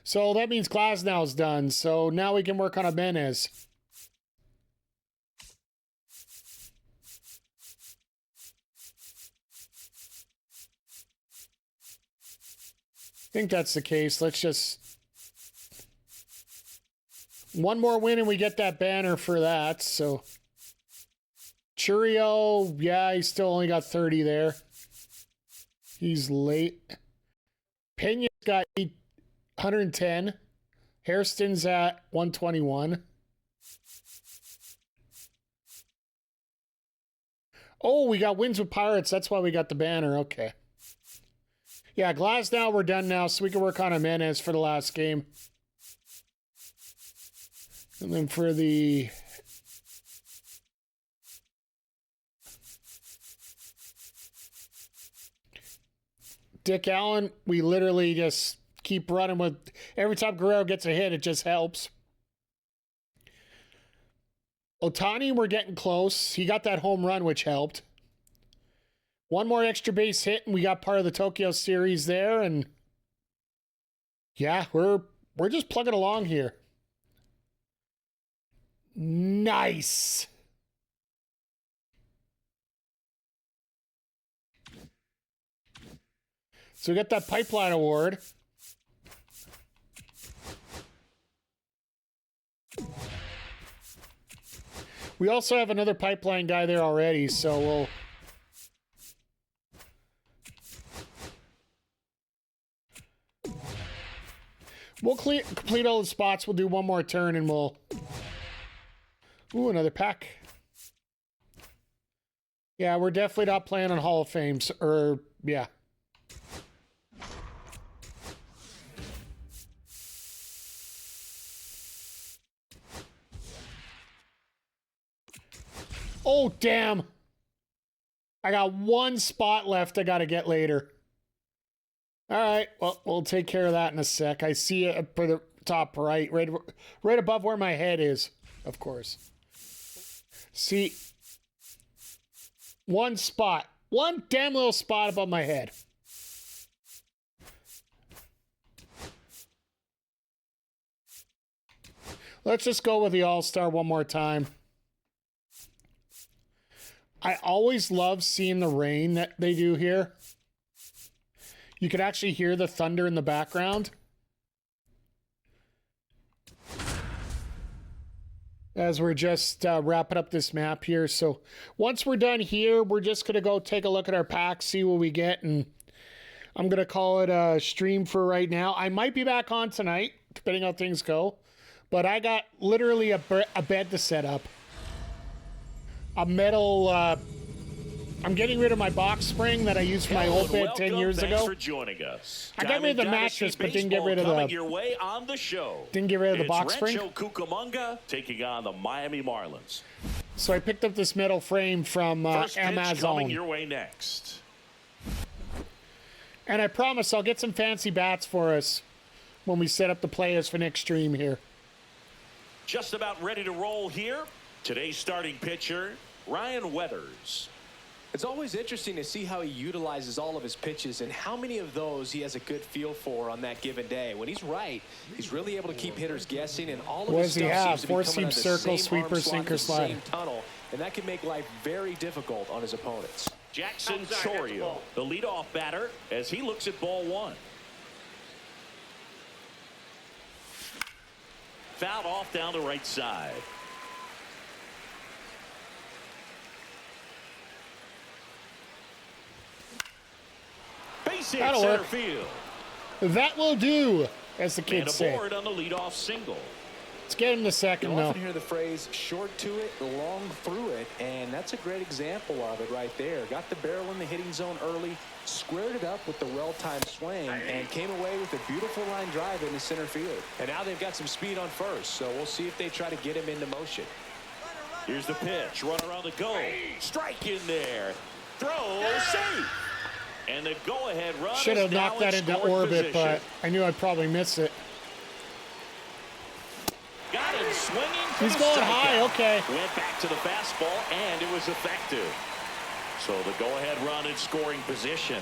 So that means Glasnow's done. So now we can work on Jimenez. I think that's the case. Let's just... One more win and we get that banner for that, so... Chourio, yeah, he still only got 30 there. He's late. Pena's got 110. Hairston's at 121. Oh, we got wins with Pirates. That's why we got the banner. Okay. Yeah, Glasnow, we're done now, so we can work on Jimenez for the last game. And then for the... Dick Allen, we literally just keep running with... Every time Guerrero gets a hit, it just helps. Ohtani, we're getting close. He got that home run, which helped. One more extra base hit, and we got part of the Tokyo series there, and yeah, we're just plugging along here. Nice. So we got that pipeline award. We also have another pipeline guy there already, so we'll complete all the spots. We'll do one more turn and we'll... Ooh, another pack. Yeah, we're definitely not playing on Hall of Fames, or, yeah. Oh, damn. I got one spot left I got to get later. All right, well, we'll take care of that in a sec. I see it for the top right above where my head is, of course. See, one spot, one damn little spot above my head. Let's just go with the All-Star one more time. I always love seeing the rain that they do here. You can actually hear the thunder in the background. As we're just wrapping up this map here. So once we're done here, we're just going to go take a look at our packs, see what we get, and I'm going to call it a stream for right now. I might be back on tonight, depending on how things go. But I got literally a bed to set up. A metal... I'm getting rid of my box spring that I used for my old bed 10 years ago. Thanks for joining us. I got rid of the mattress, but didn't get rid of the... Your way on the show. Didn't get rid of the box spring. Rancho Cucamonga taking on the Miami Marlins. So I picked up this metal frame from First pitch Amazon. coming your way next. And I promise I'll get some fancy bats for us when we set up the Playaz for next stream here. Just about ready to roll here. Today's starting pitcher, Ryan Weathers. It's always interesting to see how he utilizes all of his pitches and how many of those he has a good feel for on that given day. When he's right, he's really able to keep hitters guessing, and all of his stuff seems to be coming out of the same circle, arm sweeper, slot, sinker, the slider. same tunnel, and that can make life very difficult on his opponents. Jackson Chorio, the leadoff batter, as he looks at ball one. Fouled off down the right side. Base hit That'll center work. field. That will do, as the And kids a say. board on the leadoff single. Let's get him the second, You'll though. often hear the phrase short to it, long through it, and that's a great example of it right there. Got the barrel in the hitting zone early, squared it up with the well-timed swing, and came away with a beautiful line drive into center field. And now they've got some speed on first, so we'll see if they try to get him into motion. Here's the pitch. Runner on the go. Strike in there. Throw safe. And the go-ahead run Should have is now knocked that in into scoring orbit, position. but I knew I'd probably miss it. Got him swinging for He's the going strikeout. high, okay. Went back to the fastball, and it was effective. So the go-ahead run in scoring position.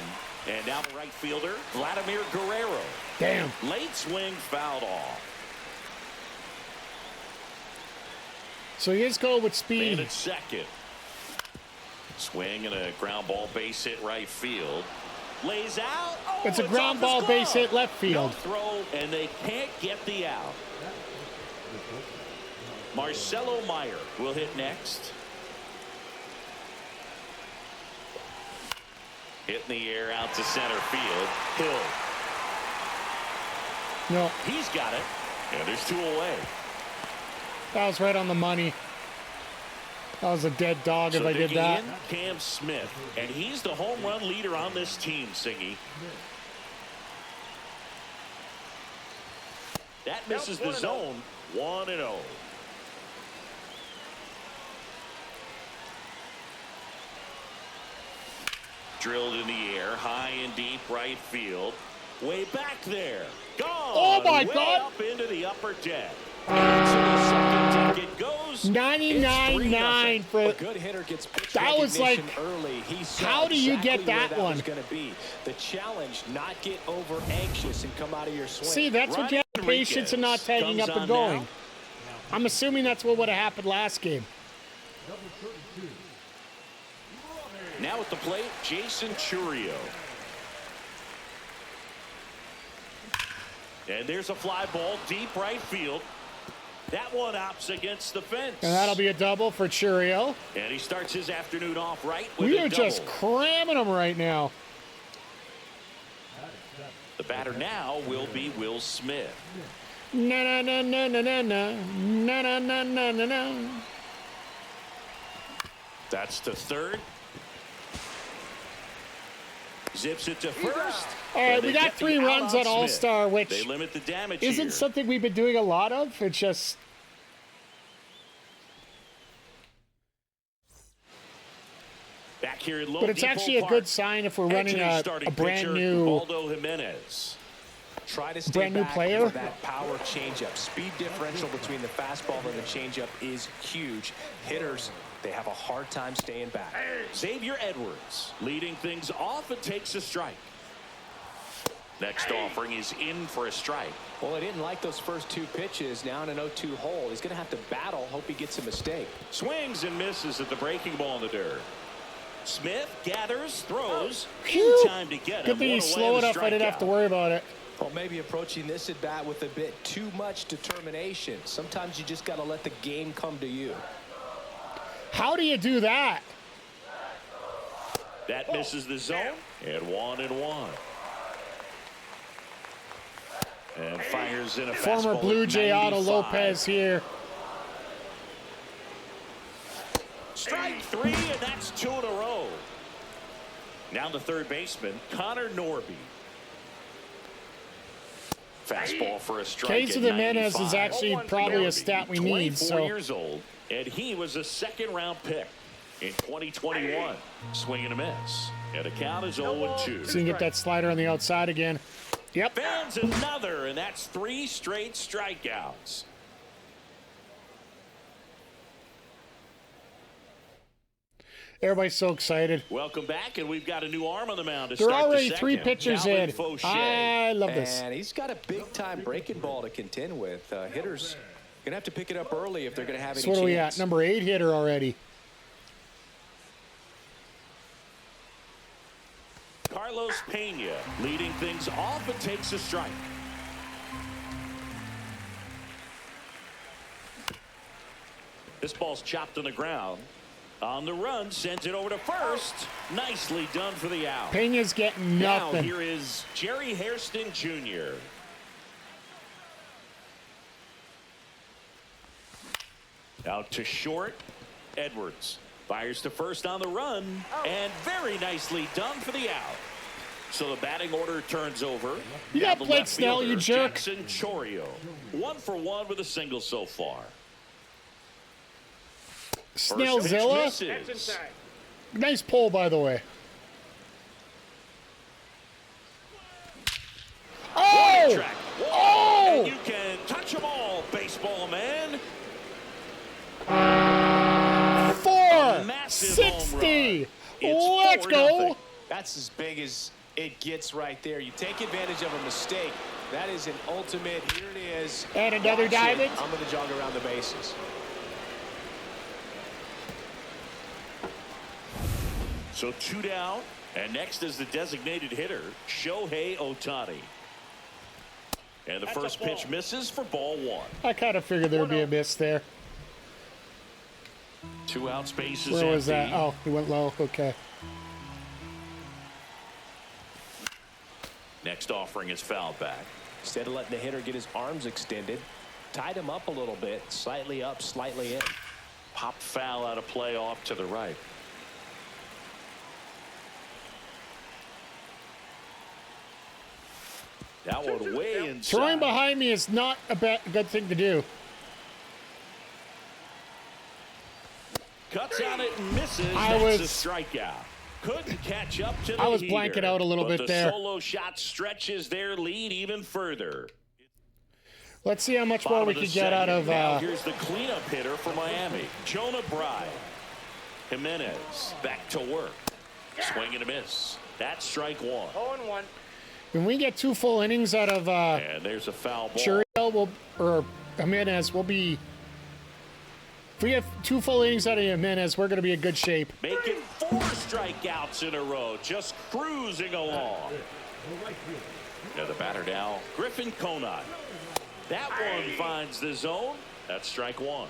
And now the right fielder, Vladimir Guerrero. Damn. Late swing fouled off. So he is going with Man speed. at second. Swing and a ground ball base hit right field. Lays out. Oh, It's a ground off ball his base glove. hit left field. No throw, and they can't get the out. Marcelo Meyer will hit next. Hit in the air out to center field. Hill. No, He's got it. And there's two away. that was right on the money. That was a dead dog if I did digging that. in, Cam Smith. And he's the home run leader on this team, Singy. That misses the zone. 1-0. Drilled in the air, high and deep right field. Way back there. Gone. Oh, my Way God. up into the upper deck. And to the second deck it goes. 99.9 for... A good hitter gets pitch That was recognition like, early. He saw how do you get exactly where that one? was going to be. The challenge, not get over anxious and come out of your swing. See, that's what you have Ryan patience and not Enriquez tagging up comes and on going. now. I'm assuming that's what would have happened last game. Number 32. Now at the plate, Jason Churio. And there's a fly ball deep right field. That one opts against the fence. And that'll be a double for Churiel. And he starts his afternoon off right with We a are double. just cramming them right now. The batter now will be Will Smith. Na na na na na na na na na na na na na. That's to third. Zips it to first. All right, And we they got get the 3 out runs on on All-Star, Smith. which They limit the damage isn't here. something we've been doing a lot of. It's just Back here in Low but it's Depot actually a Park. good sign if we're running Entering a starting brand pitcher, new Ubaldo Jimenez. Try to stay brand new back player. for that power changeup. Speed differential between the fastball and the changeup is huge. Hitters, they have a hard time staying back. Xavier Edwards leading things off and takes a strike. Next offering is in for a strike. Well, I didn't like those first 2 pitches. Now in an 0-2 hole. He's going to have to battle. Hope he gets a mistake. Swings and misses at the breaking ball in the dirt. Smith gathers, throws. Phew. In time to get him. Good thing One he's away slow and a enough I didn't have to strikeout. worry about it. Well, maybe approaching this at bat with a bit too much determination. Sometimes you just got to let the game come to you. How do you do that? That misses the zone. And 1-1. And fires in a Former fastball Blue at Jay Otto 95. Lopez here. Strike 3, and that's 2 in a row. Now the third baseman, Connor Norby. Fastball for a strike. Case of at the Menez is 95. actually probably a stat we need. 24 So years old, and he was a second-round pick in 2021. Swing and a miss. And the count is 0-2. you can get that slider on the outside again. Yep. Fans another, and that's 3 straight strikeouts. Everybody's so excited. Welcome back, and we've got a new arm on the mound to There are start already the 3 second. pitchers Calvin in. Fauché. I love this. And he's got a big-time breaking ball to contend with. Hitters going to have to pick it up early if they're going to have any So what are we at? chance. Number 8 hitter already. Carlos Pena leading things off and takes a strike. This ball's chopped on the ground. On the run, sends it over to first. Nicely done for the out. Pena's getting Now nothing. here is Jerry Hairston Jr. Out to short. Edwards fires to first on the run, and very nicely done for the out. So the batting order turns over. You Now got the Blake left Snell, you fielder, jerk. Jackson Chorio. 1 for 1 with a single so far. First pitch Snellzilla. misses. That's inside. Nice pull, by the way. Oh! Track. Oh! And you can touch them all, baseball man. 460. It's Let's 4-0. go. That's as big as it gets right there. You take advantage of a mistake. That is an ultimate. Here it is. And another Watch it. diamond. I'm going to jog around the bases. So 2 down, and next is the designated hitter, Shohei Ohtani. And the That's a first pitch ball. misses for ball 1. I kind of figured there would be a miss there. 2 out, spaces Where was that? empty. Oh, he went low. Okay. Next offering is fouled back. Instead of letting the hitter get his arms extended, tied him up a little bit, slightly up, slightly in. Popped foul out of play off to the right. That one way inside. Throwing behind me is not a good thing to do. Cuts on it and misses. I That's was- a strikeout. Couldn't catch up to the I was heater, blanking out a little but bit the there. solo shot stretches their lead even further. Let's see how much more Bottom we of the can get out second. of. Now here's the cleanup hitter for Miami, Jonah Bride. Jimenez back to work. Swing and a miss. That's strike 1. 0-1. When we get 2 full innings out of And there's a foul ball. Churiel, or Jimenez, we'll be. If we have 2 full innings out of Jimenez, we're going to be in good shape. Making 4 strikeouts in a row. Just cruising along. The right fielder, And the batter now, Griffin Conant. That one finds the zone. That's strike one.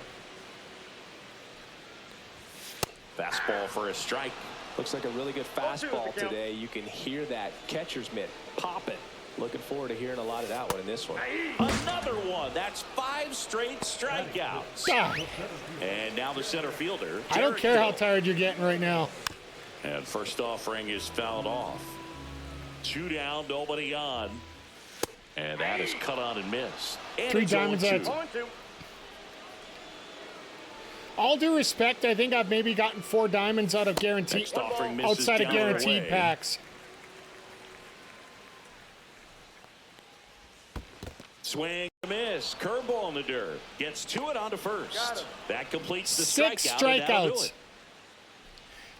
Fastball for a strike. Looks like a really good fastball today. You can hear that catcher's mitt popping. Looking forward to hearing a lot of that one in this one. Another one. That's 5 straight strikeouts. Ah, And now the center fielder. I don't Derek care how Hill. tired you're getting right now. And first offering is fouled off. 2 down, nobody on. And that is cut on and missed. And 3 it's diamonds 0-2. out. 0-2. All due respect, I think I've maybe gotten 4 diamonds out of guaranteed Next offering misses outside of down and guaranteed away. packs. Swing, miss, curveball in the dirt. Gets to it onto Got first. him. That completes the 6 strikeout. and that'll do strikeouts. it.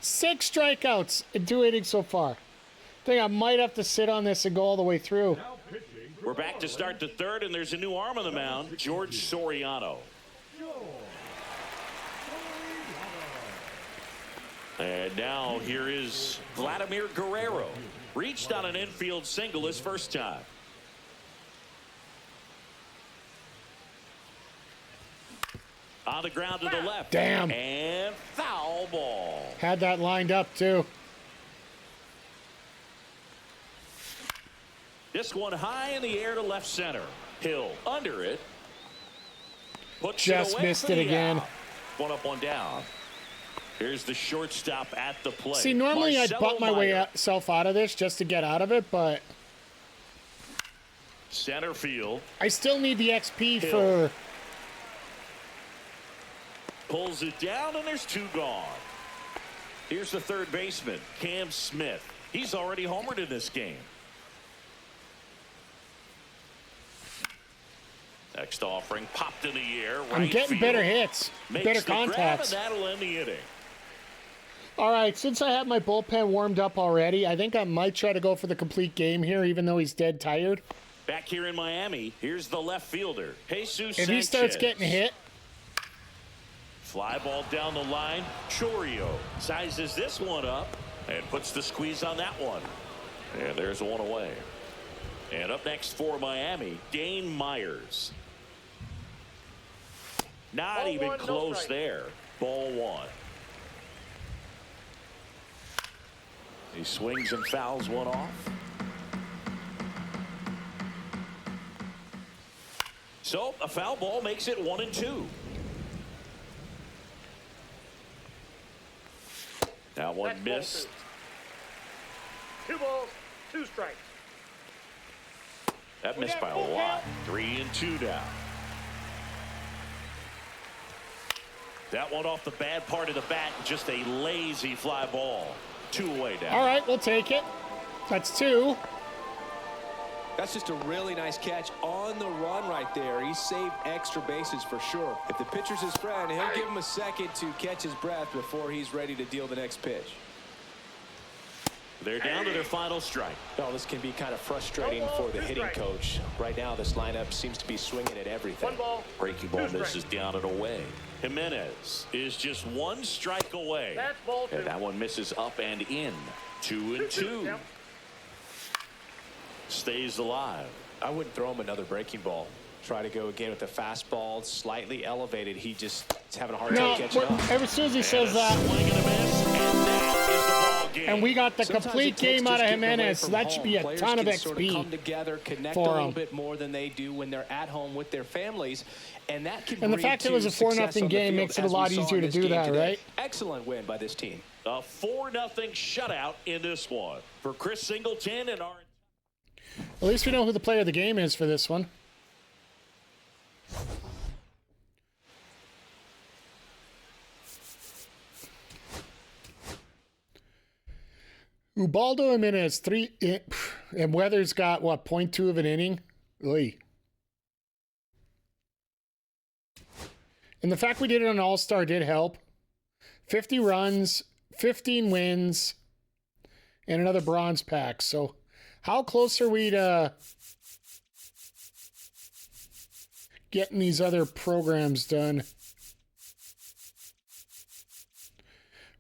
6 strikeouts in 2 innings so far. I think I might have to sit on this and go all the way through. Now pitching for We're back to start the third, and there's a new arm on the mound, George Soriano. And now here is Vladimir Guerrero. Reached on an infield single his first time. On the ground to the left. Damn. And foul ball. Had that lined up too. This one high in the air to left center. Hill under it. Puts Just it away missed for it the again. out. One up, one down. Here's the shortstop at the plate. See, normally I'd Marcelo butt my way Meyer. self out of this just to get out of it, but Center field. I still need the XP Hill. for. Pulls it down, and there's 2 gone. Here's the third baseman, Cam Smith. He's already homered in this game. Next offering popped in the air. I'm Right getting field. better hits, Makes better the grab, contacts. and that'll end the inning. All right, since I have my bullpen warmed up already, I think I might try to go for the complete game here, even though he's dead tired. Back here in Miami, here's the left fielder, Jesus If he starts Sanchez. getting hit, Fly ball down the line. Chorio sizes this one up and puts the squeeze on that one. And there's one away. And up next for Miami, Dane Myers. Not Ball even one, no close strike. there. Ball 1. He swings and fouls one off. So a foul ball makes it 1-2. That one That's ball missed. 2. 2 balls, 2 strikes. That We missed got by full a lot. count. 3-2 down. That one off the bad part of the bat. Just a lazy fly ball. 2 away down. all right, we'll take it. That's 2. That's just a really nice catch on the run right there. He saved extra bases for sure. If the pitcher's his friend, he'll give him a second to catch his breath before he's ready to deal the next pitch. They're down to their final strike. Oh, this can be kind of frustrating No ball, for the 2 hitting strikes. coach. Right now, this lineup seems to be swinging at everything. 1 ball, Breaking 2 ball strikes. misses down and away. Jimenez is just 1 strike away. That's ball 2. And that one misses up and in. 2-2. Count. Stays alive. I wouldn't throw him another breaking ball. Try to go again with the fastball, slightly elevated. He just is having a hard No, time catching up. as soon as he says that, Swing and a miss, and that is the ball game. and we got the Sometimes complete it takes game out just of getting away Jimenez, so from that should be a home. Players ton of can sort XP. come together, connect for a little 'em. bit more than they do when they're at home with their families, and that can And the breed fact it was to a 4-0 success on the game field, makes it a as we lot saw easier in to this do game that, today. right? Excellent win by this team. A 4-0 shutout in this one. For Chris Singleton and our... At least we know who the player of the game is for this one. Ubaldo Jimenez 3, and Weather's got what, 0.2 of an inning. Oy. And the fact we did it on All-Star did help. 50 runs, 15 wins, and another bronze pack. So how close are we to getting these other programs done?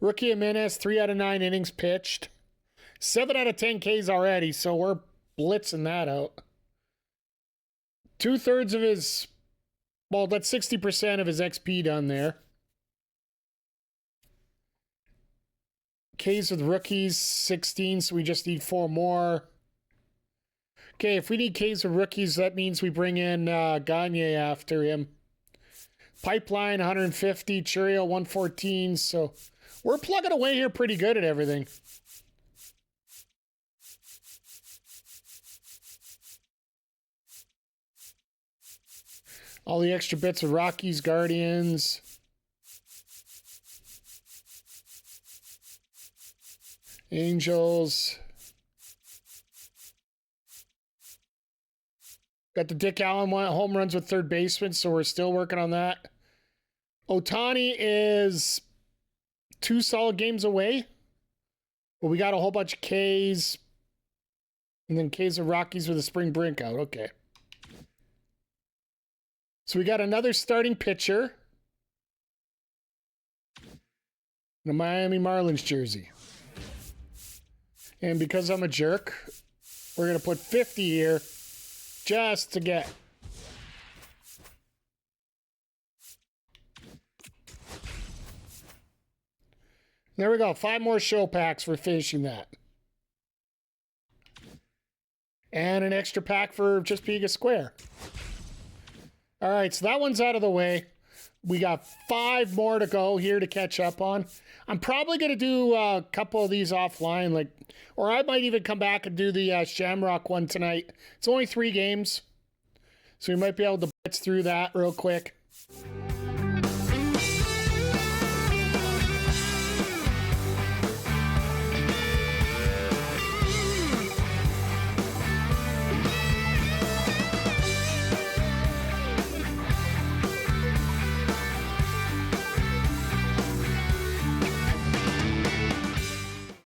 Rookie Jimenez, 3 out of 9 innings pitched. 7 out of 10 Ks already, so we're blitzing that out. 2/3 of his, well, that's 60% of his XP done there. Ks with rookies, 16, so we just need 4 more. Okay, if we need Ks with rookies, that means we bring in Gagne after him. Pipeline, 150. Churio, 114. So we're plugging away here pretty good at everything. All the extra bits of Rockies, Guardians. Angels. Got the Dick Allen one, home runs with third baseman, so we're still working on that. Ohtani is 2 solid games away. But we got a whole bunch of Ks. And then Ks of Rockies with a spring break out. Okay. So we got another starting pitcher. The Miami Marlins jersey. And because I'm a jerk, we're going to put 50 here just to get. There we go. 5 more show packs for finishing that. And an extra pack for just being a square. All right, so that one's out of the way. We got 5 more to go here to catch up on. I'm probably going to do a couple of these offline, or I might even come back and do the Shamrock one tonight. It's only 3 games, so we might be able to blitz through that real quick.